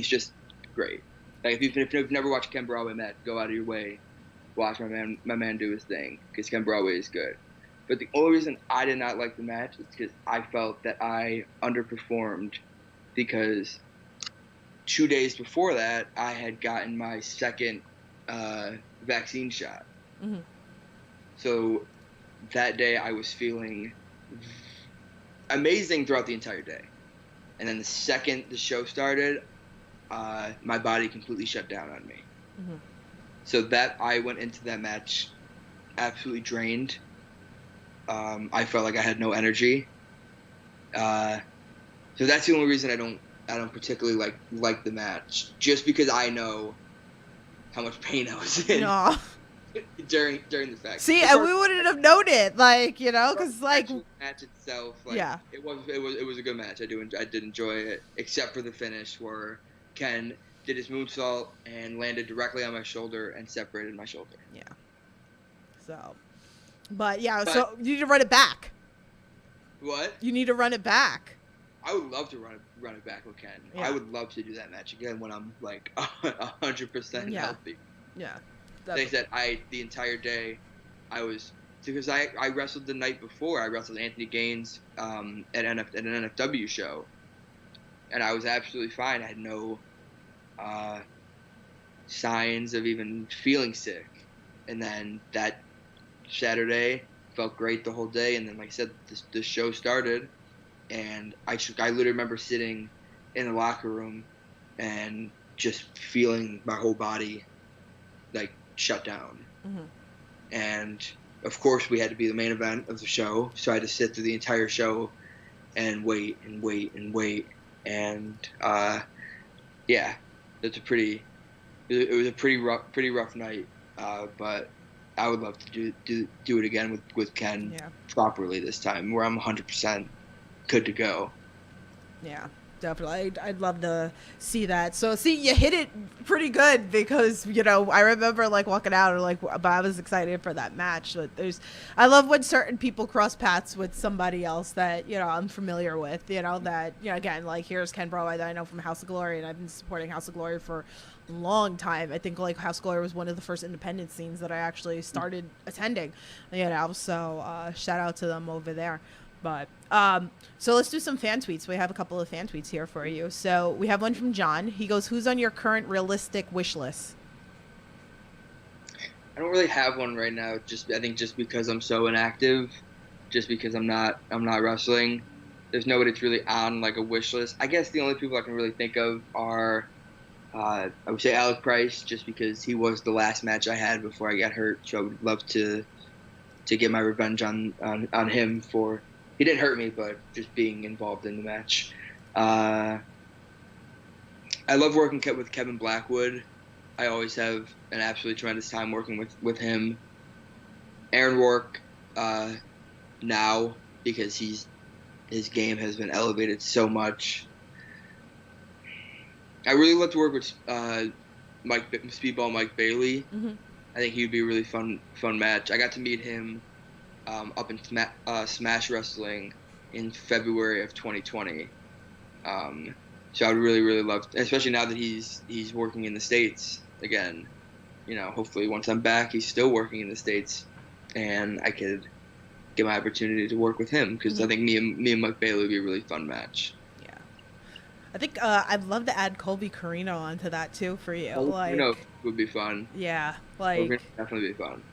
just great. Like if you've never watched Ken Broadway match, go out of your way, watch my man do his thing, because Ken Broadway is good. But the only reason I did not like the match is because I felt that I underperformed, because 2 days before that I had gotten my second vaccine shot. Mm-hmm. So that day I was feeling amazing throughout the entire day. And then the second the show started, my body completely shut down on me. Mm-hmm. So that I went into that match absolutely drained. I felt like I had no energy. So that's the only reason I don't particularly like the match, just because I know how much pain I was in No. during the fact. See, and we wouldn't have known it, like, you know, because like match itself, like, yeah, it was a good match. I did enjoy it, except for the finish where Ken did his moonsault and landed directly on my shoulder and separated my shoulder. Yeah. So, but so you need to run it back. What? You need to run it back. I would love to run it back with Ken. Yeah. I would love to do that match again when I'm like 100% healthy. Yeah. They said the entire day because I wrestled the night before. I wrestled Anthony Gaines at an NFW show, and I was absolutely fine. I had no signs of even feeling sick. And then that Saturday felt great the whole day. And then, like I said, the show started, and I literally remember sitting in the locker room and just feeling my whole body like shut down. Mm-hmm. And of course we had to be the main event of the show, so I had to sit through the entire show and wait and wait and wait. And yeah, it was a pretty rough night, but I would love to do it again with Ken properly this time, where I'm 100% good to go. Yeah. Definitely. I'd love to see that. So, see, you hit it pretty good, because, you know, I remember, like, walking out, or, like, but I was excited for that match. But I love when certain people cross paths with somebody else that, you know, I'm familiar with, you know, that, you know, again, like, here's Ken Broadway that I know from House of Glory, and I've been supporting House of Glory for a long time. I think, like, House of Glory was one of the first independent scenes that I actually started attending, you know, so shout out to them over there. But so let's do some fan tweets. We have a couple of fan tweets here for you. So we have one from John. He goes, "Who's on your current realistic wish list?" I don't really have one right now. I think just because I'm so inactive, just because I'm not wrestling, there's nobody that's really on like a wish list. I guess the only people I can really think of are I would say Alec Price, just because he was the last match I had before I got hurt. So I would love to get my revenge on him for. He didn't hurt me, but just being involved in the match. I love working with Kevin Blackwood. I always have an absolutely tremendous time working with him. Aaron Rourke, now, because his game has been elevated so much. I really love to work with Speedball Mike Bailey. Mm-hmm. I think he would be a really fun match. I got to meet him up in Smash Wrestling in February of 2020. So I would really, really love, especially now that he's working in the States again. You know, hopefully once I'm back, he's still working in the States, and I could get my opportunity to work with him, because I think me and Mike Bailey would be a really fun match. Yeah, I think I'd love to add Colby Carino onto that too for you. Carino would be fun. Yeah, like would definitely be fun.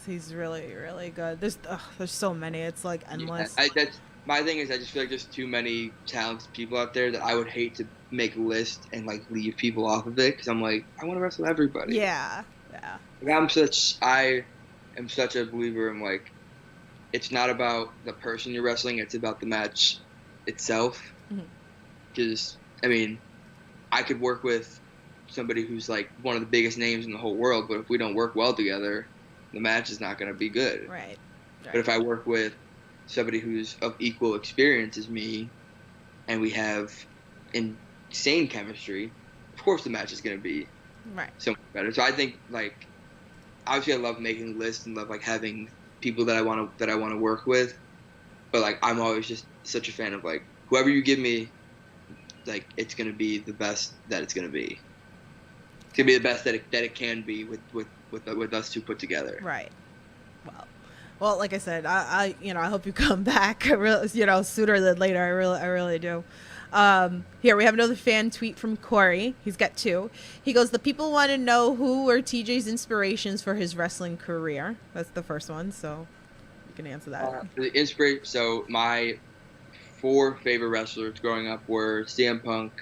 He's really, really good. There's so many. It's like endless. Yeah, my thing is, I just feel like there's too many talented people out there that I would hate to make a list and like leave people off of it, because I'm like, I want to wrestle everybody. Yeah. Like, I am such a believer in, like, it's not about the person you're wrestling, it's about the match itself. Because I mean, I could work with somebody who's like one of the biggest names in the whole world, but if we don't work well together, the match is not going to be good. Right. But if I work with somebody who's of equal experience as me, and we have insane chemistry, of course the match is going to be so much better. So I think, like, obviously I love making lists and love like having people that I want to work with, but like I'm always just such a fan of like whoever you give me, like it's going to be the best that it's going to be. It's gonna be the best that it can be with us two put together. Right. Well, like I said, I hope you come back, sooner than later. I really do. Here we have another fan tweet from Corey. He's got two. He goes, "The people want to know who were TJ's inspirations for his wrestling career." That's the first one, so you can answer that. So my 4 favorite wrestlers growing up were CM Punk,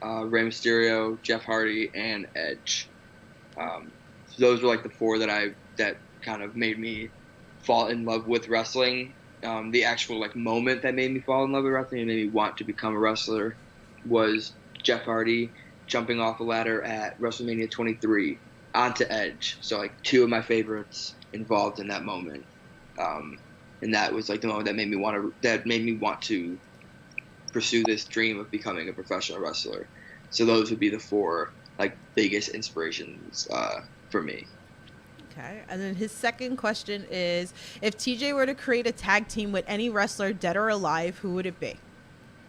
Rey Mysterio, Jeff Hardy, and Edge. So those were like the 4 that kind of made me fall in love with wrestling. The actual like moment that made me fall in love with wrestling and made me want to become a wrestler was Jeff Hardy jumping off a ladder at WrestleMania 23 onto Edge. So like 2 of my favorites involved in that moment, and that was like the moment that made me want to pursue this dream of becoming a professional wrestler. So those would be the 4 like biggest inspirations for me. Okay, and then his second question is, if TJ were to create a tag team with any wrestler, dead or alive, who would it be?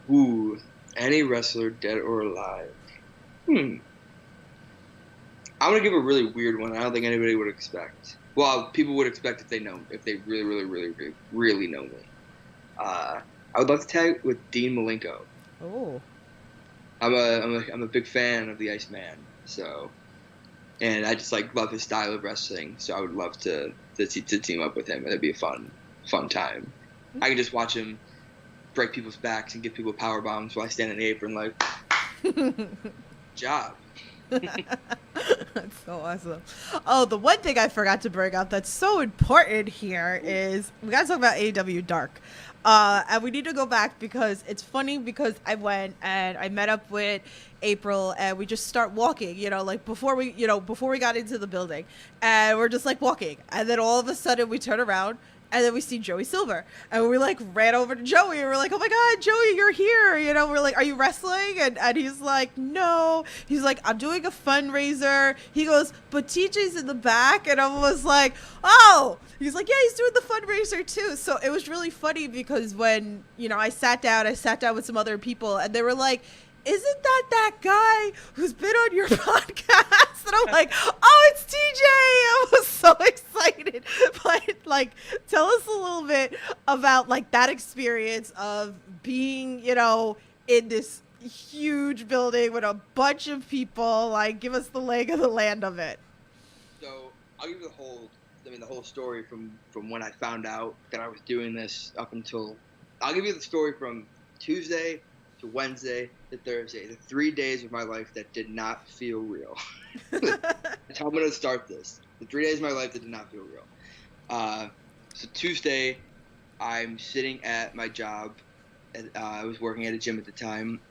Ooh, any wrestler, dead or alive. I'm gonna give a really weird one. I don't think anybody would expect. Well, people would expect if they really, really, really, really, really know me. I would love to tag with Dean Malenko. Oh. I'm a big fan of the Iceman, so. And I just like love his style of wrestling, so I would love to team up with him. It'd be a fun time. I can just watch him break people's backs and give people power bombs while I stand in the apron like, job. That's so awesome. Oh, the one thing I forgot to bring up that's so important here is we gotta talk about AEW Dark. And we need to go back because it's funny because I went and I met up with April and we just start walking, like before we got into the building, and we're just like walking, and then all of a sudden we turn around and then we see Joey Silver, and we like ran over to Joey and we're like, "Oh my God, Joey, you're here!" We're like, "Are you wrestling?" And he's like, "No." He's like, "I'm doing a fundraiser." He goes, "But TJ's in the back," and I was like, "Oh." He's like, "Yeah, he's doing the fundraiser too." So it was really funny because when I sat down with some other people, and they were like, "Isn't that guy who's been on your podcast?" And I'm like, "Oh, it's TJ." I was so excited. But like, tell us a little bit about like that experience of being, in this huge building with a bunch of people. Like, give us the lay of the land of it. So I'll give you the whole story from when I found out that I was doing this up until. I'll give you the story from Tuesday to Wednesday to Thursday, the 3 days of my life that did not feel real. That's how I'm going to start this. The 3 days of my life that did not feel real. So Tuesday, I'm sitting at my job. I was working at a gym at the time,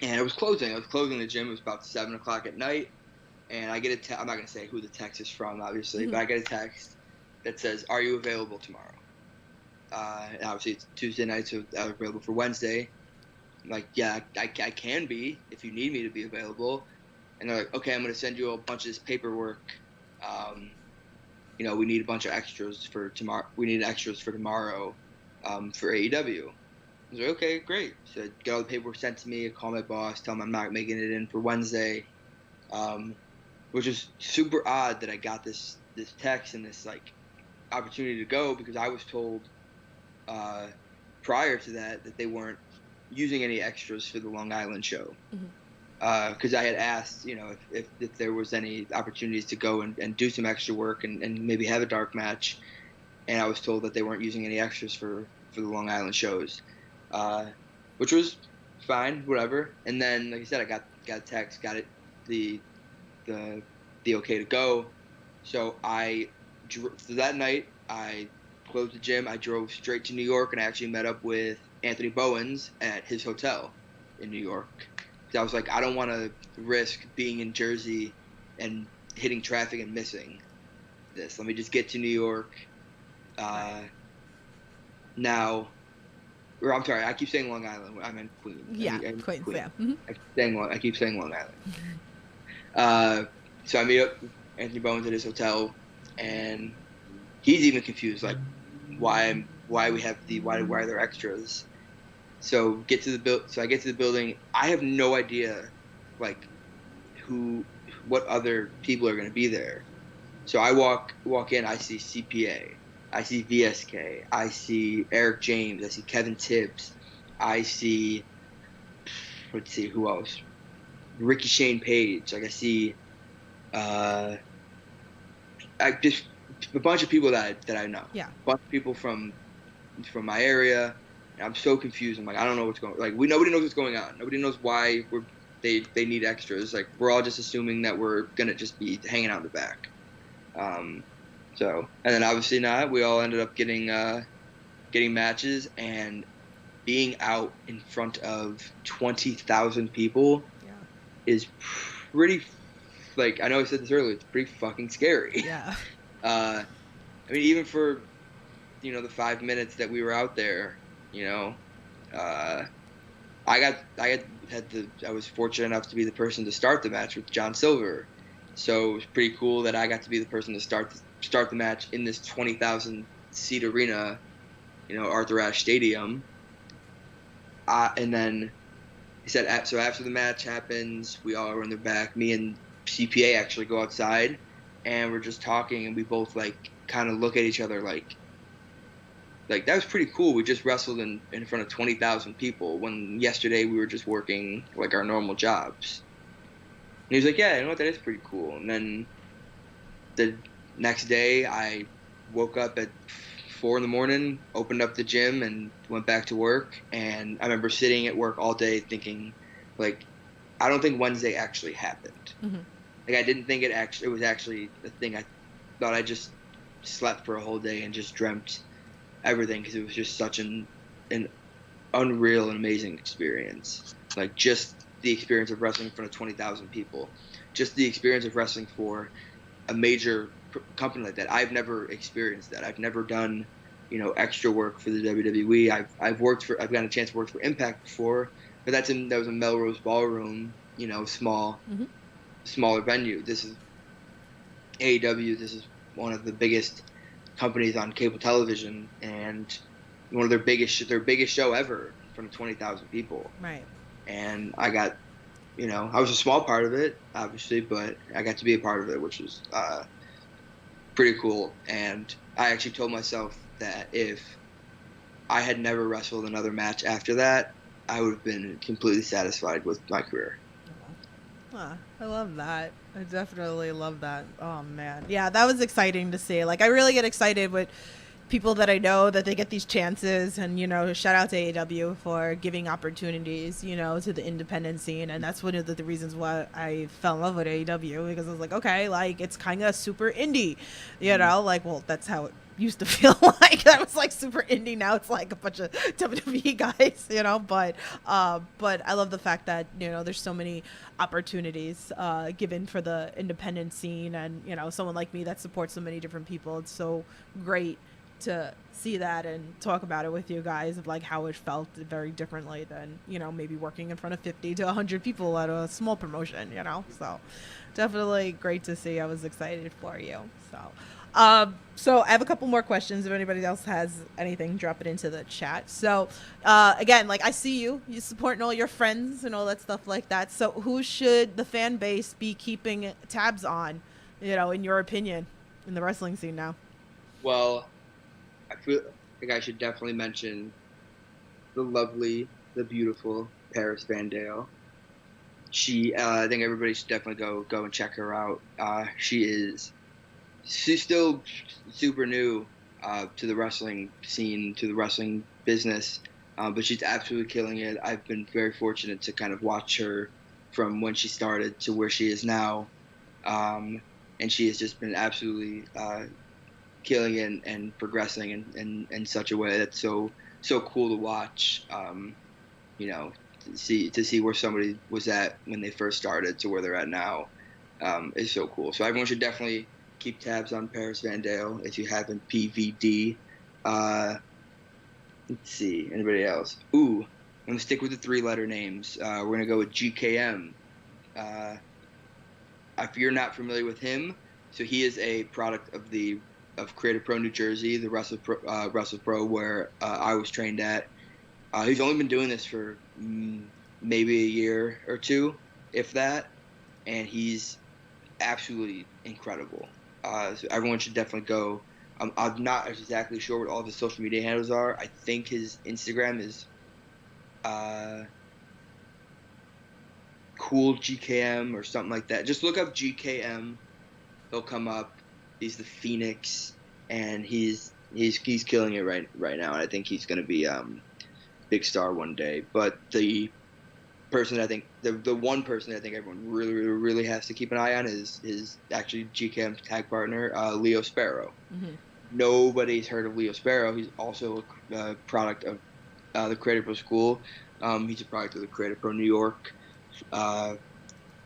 and I was closing the gym. It was about 7 o'clock at night, and I get a text. I'm not going to say who the text is from, obviously, but I get a text that says, "Are you available tomorrow?" And obviously, it's Tuesday night, so I was available for Wednesday. I'm like, "Yeah, I can be if you need me to be available." And they're like, "Okay, I'm going to send you a bunch of this paperwork. We need a bunch of extras for tomorrow. We need extras for tomorrow for AEW." I was like, "Okay, great." So I get all the paperwork sent to me. I call my boss, tell him I'm not making it in for Wednesday, which is super odd that I got this text and this like opportunity to go, because I was told prior to that they weren't using any extras for the Long Island show, because I had asked, if there was any opportunities to go and do some extra work and maybe have a dark match, and I was told that they weren't using any extras for the Long Island shows, which was fine, whatever. And then, like I said, I got a text, got it the okay to go. So that night I closed the gym. I drove straight to New York, and I actually met up with Anthony Bowens at his hotel in New York. Because I was like, I don't want to risk being in Jersey and hitting traffic and missing this. Let me just get to New York. I'm sorry, I keep saying Long Island. I meant Queens. Yeah, Queens. Yeah. Mm-hmm. I keep saying Long Island. So I meet up with Anthony Bowens at his hotel, and he's even confused, like why are there extras? So I get to the building. I have no idea, like, who what other people are going to be there. So I walk in, I see CPA, I see VSK, I see Eric James, I see Kevin Tibbs, I see, let's see, who else? Ricky Shane Page. Like I see, I just a bunch of people that I know. Yeah. A bunch of people from my area. And I'm so confused. I'm like, I don't know what's going. Nobody knows what's going on. Nobody knows why they need extras. Like we're all just assuming that we're gonna just be hanging out in the back. So and then obviously not. We all ended up getting matches and being out in front of 20,000 people is pretty. Like I know I said this earlier, it's pretty fucking scary. Yeah. I mean, even for the 5 minutes that we were out there, I was fortunate enough to be the person to start the match with John Silver, so it was pretty cool that I got to be the person to start the match in this 20,000 seat arena, Arthur Ashe Stadium. And then he said, so after the match happens, we all are in the back. Me and CPA actually go outside, and we're just talking, and we both kind of look at each other like that was pretty cool. We just wrestled in front of 20,000 people when yesterday we were just working our normal jobs. And he was like, yeah, you know what, that is pretty cool. And then the next day I woke up at 4 in, opened up the gym and went back to work. And I remember sitting at work all day thinking, I don't think Wednesday actually happened. Mm-hmm. I didn't think it was actually a thing. I thought I just slept for a whole day and just dreamt everything because it was just such an unreal and amazing experience. Just the experience of wrestling in front of 20,000 people, just the experience of wrestling for a major company like that. I've never experienced that. I've never done, extra work for the WWE. I've gotten a chance to work for Impact before, but that was a Melrose Ballroom, smaller venue. This is AEW. This is one of the biggest companies on cable television, and one of their biggest show ever in front of 20,000 people. Right. And I got, I was a small part of it, obviously, but I got to be a part of it, which was pretty cool. And I actually told myself that if I had never wrestled another match after that, I would have been completely satisfied with my career. I love that. I definitely love that. Oh man. Yeah, that was exciting to see. I really get excited with people that I know that they get these chances, and shout out to AEW for giving opportunities, to the independent scene. And that's one of the reasons why I fell in love with AEW, because I was like, okay, it's kind of super indie, well, that's how it used to feel like. That was super indie. Now it's a bunch of WWE guys, but I love the fact that there's so many opportunities given for the independent scene, and someone like me that supports so many different people. It's so great to see that and talk about it with you guys of how it felt very differently than maybe working in front of 50 to 100 people at a small promotion, so definitely great to see. I was excited for you. So I have a couple more questions. If anybody else has anything, drop it into the chat. So again, I see you supporting all your friends and all that stuff like that. So who should the fan base be keeping tabs on, in your opinion, in the wrestling scene now? Well, I feel like I should definitely mention the lovely, the beautiful Paris Van Dale. I think everybody should definitely go and check her out. She's still super new to the wrestling scene, to the wrestling business, but she's absolutely killing it. I've been very fortunate to kind of watch her from when she started to where she is now, and she has just been absolutely killing it and progressing in such a way that's so cool to watch. To see where somebody was at when they first started to where they're at now is so cool. So everyone should definitely keep tabs on Paris Van Dale if you haven't. PVD. Let's see, anybody else? Ooh, I'm gonna stick with the 3-letter names. We're gonna go with GKM. If you're not familiar with him, so he is a product of Creative Pro New Jersey, the Wrestle Pro where I was trained at. He's only been doing this for maybe a year or two, if that, and he's absolutely incredible. So everyone should definitely go. I'm not exactly sure what all of his social media handles are. I think his Instagram is cool GKM or something like that. Just look up GKM. He'll come up. He's the Phoenix, and he's killing it right now. And I think he's going to be big star one day. But the person I think the one person I think everyone really has to keep an eye on is actually GKM's tag partner, Leo Sparrow. Mm-hmm. Nobody's heard of Leo Sparrow. He's also a product of the Creative Pro School. He's a product of the Creative Pro New York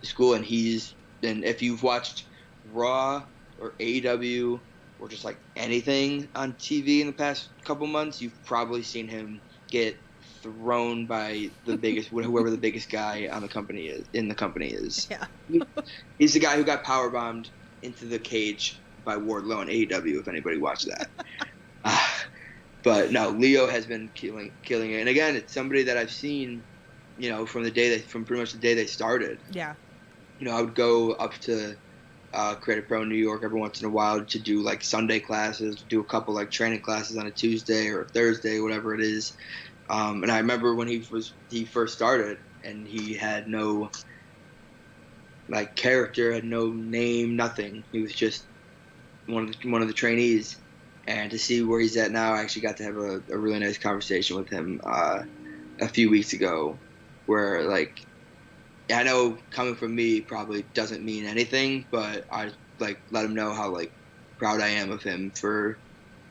school, and if you've watched Raw or AEW or just like anything on TV in the past couple months, you've probably seen him get thrown by the biggest whoever the biggest guy on the company is. Yeah. He's the guy who got powerbombed into the cage by Wardlow on AEW, if anybody watched that. But no, Leo has been killing it. And again, it's somebody that I've seen, from pretty much the day they started. Yeah. I would go up to Creative Pro New York every once in a while to do like Sunday classes, do a couple like training classes on a Tuesday or a Thursday, whatever it is. And I remember when he first started, and he had no like character, had no name, nothing. He was just one of the trainees. And to see where he's at now, I actually got to have a really nice conversation with him a few weeks ago, where like, I know coming from me probably doesn't mean anything, but I like let him know how like proud I am of him for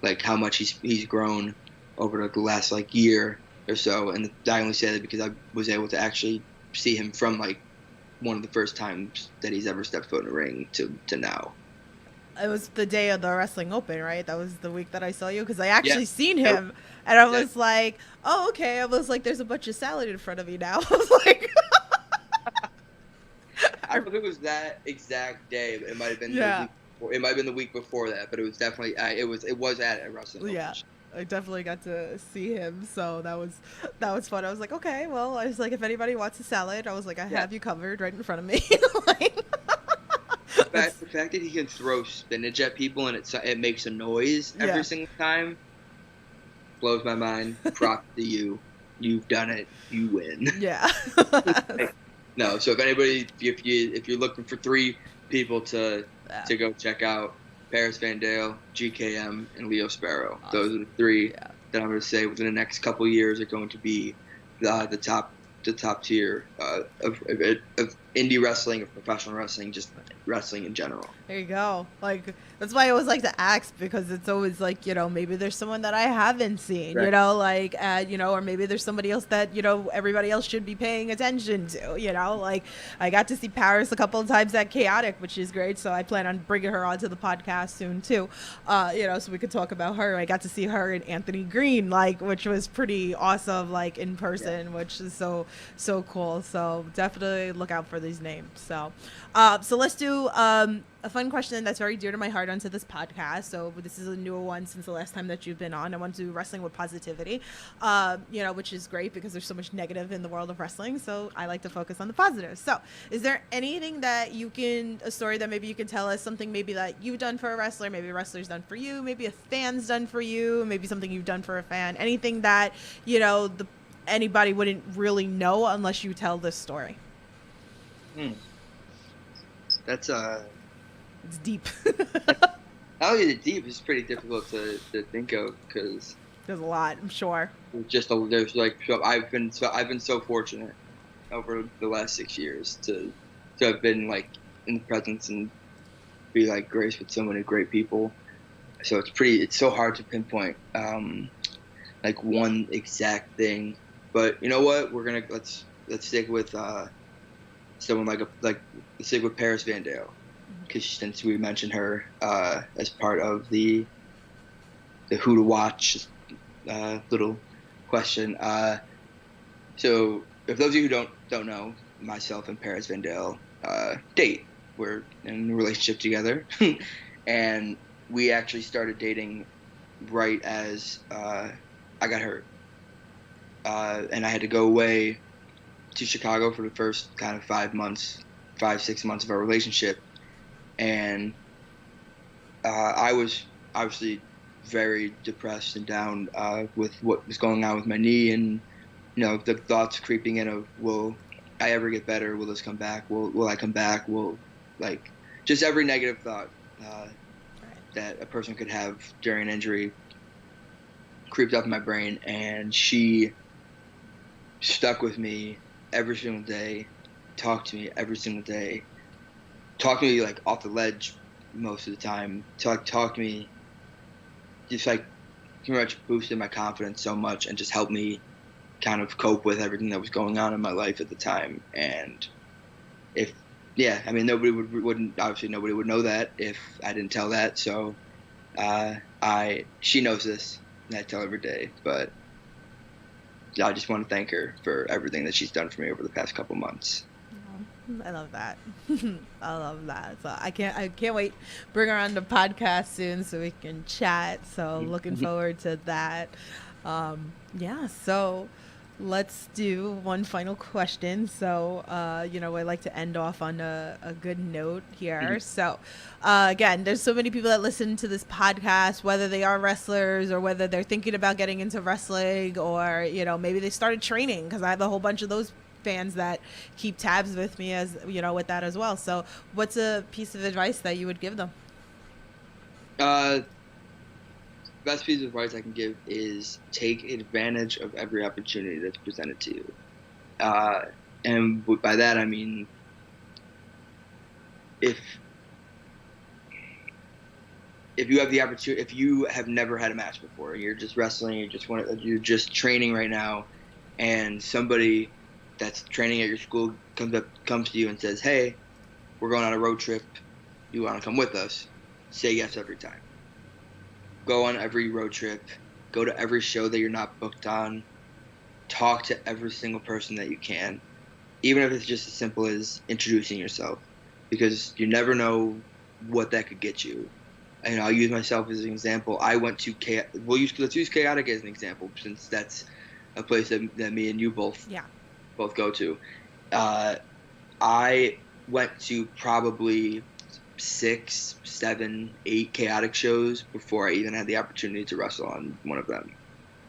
like how much he's grown over the last like year or so. And I only say that because I was able to actually see him from like one of the first times that he's ever stepped foot in a ring to now. It was the day of the Wrestling Open, right? That was the week that I saw you, because I actually seen him, and I was like, oh, okay. I was like, there's a bunch of salad in front of me now. I was like... I don't know if it was that exact day. It might have been the week before that, but it was definitely it was at a wrestling Open. Yeah. I definitely got to see him, so that was fun. I was like, okay, well, I was like, if anybody wants a salad, I was like, I have you covered right in front of me. Like, the fact that he can throw spinach at people and it makes a noise every single time blows my mind. Props to you. You've done it. You win. Yeah. No, so if you're looking for 3 people to go check out, Paris Van Dale, GKM, and Leo Sparrow. Awesome. Those are the 3 that I'm going to say within the next couple of years are going to be the top tier of indie wrestling, of professional wrestling, just wrestling in general. There you go. Like, that's why I always like to ask, because it's always like, maybe there's someone that I haven't seen, right. Or maybe there's somebody else that, everybody else should be paying attention to, like I got to see Paris a couple of times at Chaotic, which is great. So I plan on bringing her onto the podcast soon too, so we could talk about her. I got to see her and Anthony Green, which was pretty awesome, in person, which is so cool. So definitely look out for these names. So let's do a fun question that's very dear to my heart onto this podcast. So this is a newer one since the last time that you've been on. I want to do wrestling with positivity, which is great because there's so much negative in the world of wrestling. So I like to focus on the positives. So is there anything that a story that maybe you can tell us, something maybe that you've done for a wrestler, maybe a wrestler's done for you, maybe a fan's done for you, maybe something you've done for a fan, anything that, anybody wouldn't really know unless you tell this story? That's it's deep. Not only is it deep, it's pretty difficult to think of because there's a lot, I'm sure. I've been so fortunate over the last 6 years to have been in the presence and be graced with so many great people. So it's so hard to pinpoint one exact thing. But you know what? Let's stick with someone let's stick with Paris Van Dale, because since we mentioned her as part of the who to watch little question. So if those of you who don't know, myself and Paris Van Dale date. We're in a relationship together, and we actually started dating right as I got hurt. And I had to go away to Chicago for the first kind of 5 months, 5-6 months of our relationship. and I was obviously very depressed and down with what was going on with my knee, and the thoughts creeping in of, will I ever get better? Will this come back? Will I come back? Will, like, just every negative thought that a person could have during an injury creeped up in my brain, and she stuck with me every single day, talked to me every single day, talked to me like off the ledge most of the time, talk to me, just like pretty much boosted my confidence so much and just helped me kind of cope with everything that was going on in my life at the time. And nobody would know that if I didn't tell that. So she knows this, and I tell her every day, but I just want to thank her for everything that she's done for me over the past couple months. I love that. I love that. So I can't wait. Bring her on the podcast soon so we can chat. So looking forward to that. So let's do one final question. So, I like to end off on a good note here. So, again, there's so many people that listen to this podcast, whether they are wrestlers or whether they're thinking about getting into wrestling, or, maybe they started training, because I have a whole bunch of those fans that keep tabs with me as, with that as well. So what's a piece of advice that you would give them? Best piece of advice I can give is take advantage of every opportunity that's presented to you. And by that, I mean, if you have the opportunity, if you have never had a match before, you're just wrestling, you're just training right now, and somebody that's training at your school comes to you and says, "Hey, we're going on a road trip. You want to come with us?" Say yes every time. Go on every road trip. Go to every show that you're not booked on. Talk to every single person that you can, even if it's just as simple as introducing yourself, because you never know what that could get you. And I'll use myself as an example. I went to let's use Chaotic as an example, since that's a place that me and you both go to. I went to probably 6, 7, 8 Chaotic shows before I even had the opportunity to wrestle on one of them.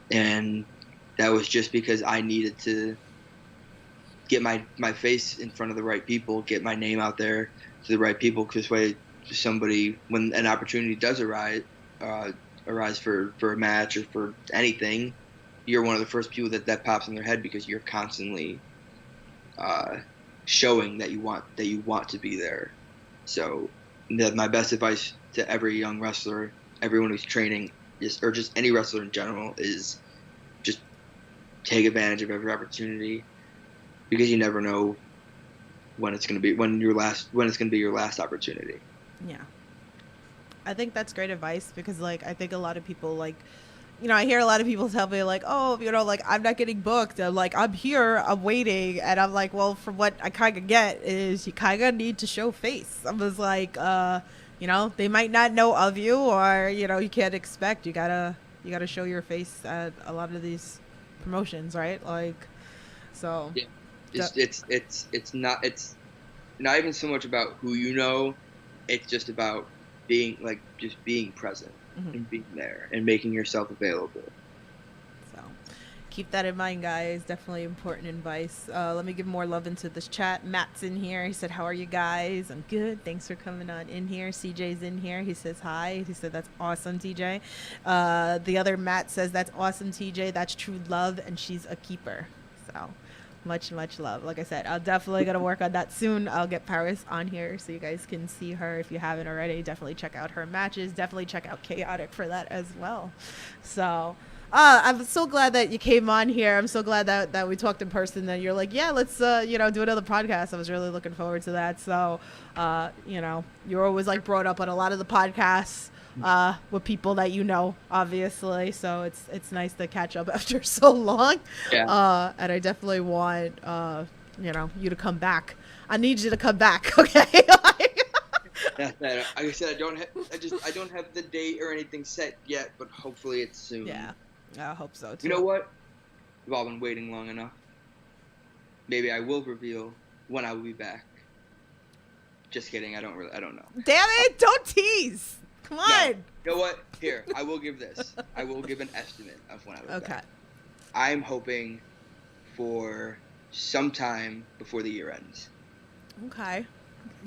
And that was just because I needed to get my face in front of the right people, get my name out there to the right people, because way somebody, when an opportunity does arise for a match or for anything, you're one of the first people that pops in their head, because you're constantly showing that you want to be there. So my best advice to every young wrestler, everyone who's training, or just any wrestler in general, is just take advantage of every opportunity, because you never know when it's going to be your last opportunity. Yeah. I think that's great advice, because I think a lot of people I hear a lot of people tell me I'm not getting booked. I'm I'm here, I'm waiting. And I'm well, from what I kind of get is you kind of need to show face. I was they might not know of you, or, you can't expect, you gotta show your face at a lot of these promotions, right? So. Yeah. It's not even so much about who you know. It's just about being present. Mm-hmm. And being there and making yourself available. So keep that in mind, guys. Definitely important advice. Let me give more love into this chat. Matt's in here. He said, "How are you guys?" I'm good. Thanks for coming on in here. CJ's in here. He says hi. He said, "That's awesome, TJ." The other Matt says, "That's awesome, TJ. That's true love, and she's a keeper." So much love. Like I said, I'll definitely gonna work on that soon. I'll get Paris on here so you guys can see her if you haven't already. Definitely check out her matches. Definitely check out Chaotic for that as well. So I'm so glad that you came on here. I'm so glad that we talked in person, that you're yeah, let's do another podcast. I was really looking forward to that. So you're always brought up on a lot of the podcasts with people that obviously, so it's nice to catch up after so long. And I definitely want you to come back. I need you to come back, okay? Like I said, I don't have the date or anything set yet, but hopefully it's soon. Yeah, I hope so too. You know what? We've all been waiting long enough. Maybe I will reveal when I will be back. Just kidding. I don't know. Damn it! Don't tease. Come on. No. You know what? Here, I will give this. I will give an estimate of when I will be back. I'm hoping for sometime before the year ends. Okay.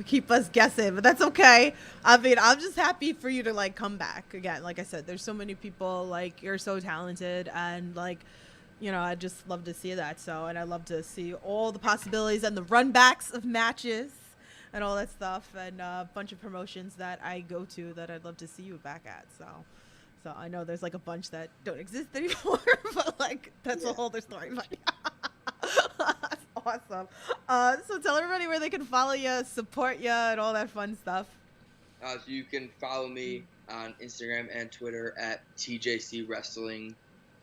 Keep us guessing, but that's okay. I mean, I'm just happy for you to like come back again. Like I said, there's so many people, like, you're so talented, and like, you know, I just love to see that. So, and I love to see all the possibilities and the run backs of matches and all that stuff, and a bunch of promotions that I go to that I'd love to see you back at. So I know there's like a bunch that don't exist anymore, but like that's a whole other story. But that's awesome. So tell everybody where they can follow you, support you, and all that fun stuff. So you can follow me on Instagram and Twitter at TJC Wrestling.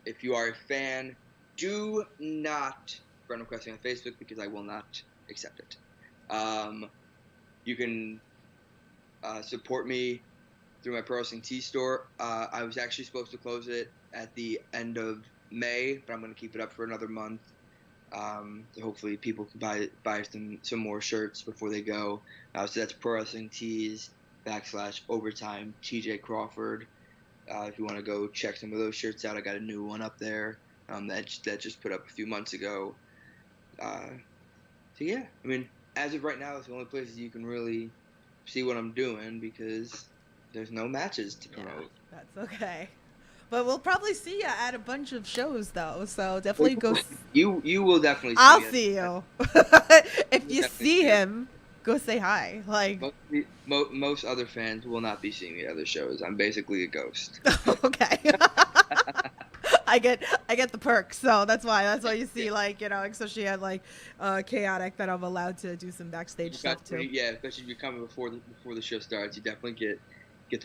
If you are a fan, do not friend request me on Facebook because I will not accept it. You can support me through my Pro Wrestling Tee store. I was actually supposed to close it at the end of May, but I'm going to keep it up for another month. So hopefully people can buy some more shirts before they go. So that's Pro Wrestling Tees /overtime TJ Crawford. If you want to go check some of those shirts out, I got a new one up there that just put up a few months ago. So yeah, I mean, as of right now, it's the only places you can really see what I'm doing because there's no matches to promote. Yeah, that's okay. But we'll probably see you at a bunch of shows, though. So definitely go. You will definitely. I'll see you. If you see him, go say hi. Like most other fans will not be seeing me at other shows. I'm basically a ghost. Okay. I get the perks, so that's why you see, like, you know, especially at like Chaotic, that I'm allowed to do some backstage stuff too. Yeah, especially if you're coming before the show starts, you definitely get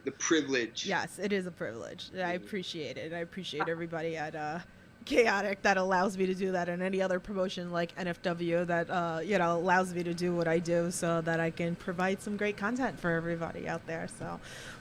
the privilege. Yes, it is a privilege. I appreciate it. I appreciate everybody at Chaotic that allows me to do that, and any other promotion like NFW that you know, allows me to do what I do, so that I can provide some great content for everybody out there. So,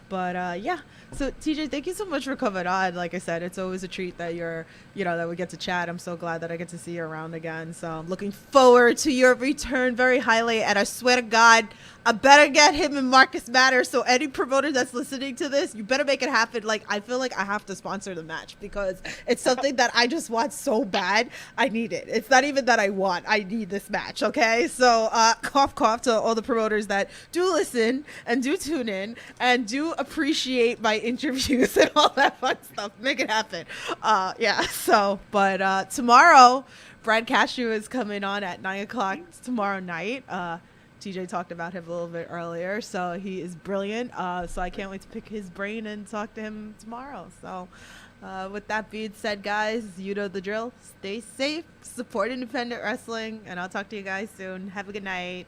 but yeah. So TJ, thank you so much for coming on. Like I said, it's always a treat that that we get to chat. I'm so glad that I get to see you around again. So I'm looking forward to your return very highly. And I swear to God, I better get him and Marcus Matters. So any promoter that's listening to this, you better make it happen. Like, I feel like I have to sponsor the match because it's something that I just want so bad. I need it. It's not even that I want. I need this match. Okay. So cough, cough to all the promoters that do listen and do tune in and do appreciate my interviews and all that fun stuff. Make it happen. Yeah. So, but tomorrow, Brad Cashew is coming on at 9:00 tomorrow night. TJ talked about him a little bit earlier, so he is brilliant. So I can't wait to pick his brain and talk to him tomorrow. So with that being said, guys, you know the drill. Stay safe, support independent wrestling, and I'll talk to you guys soon. Have a good night.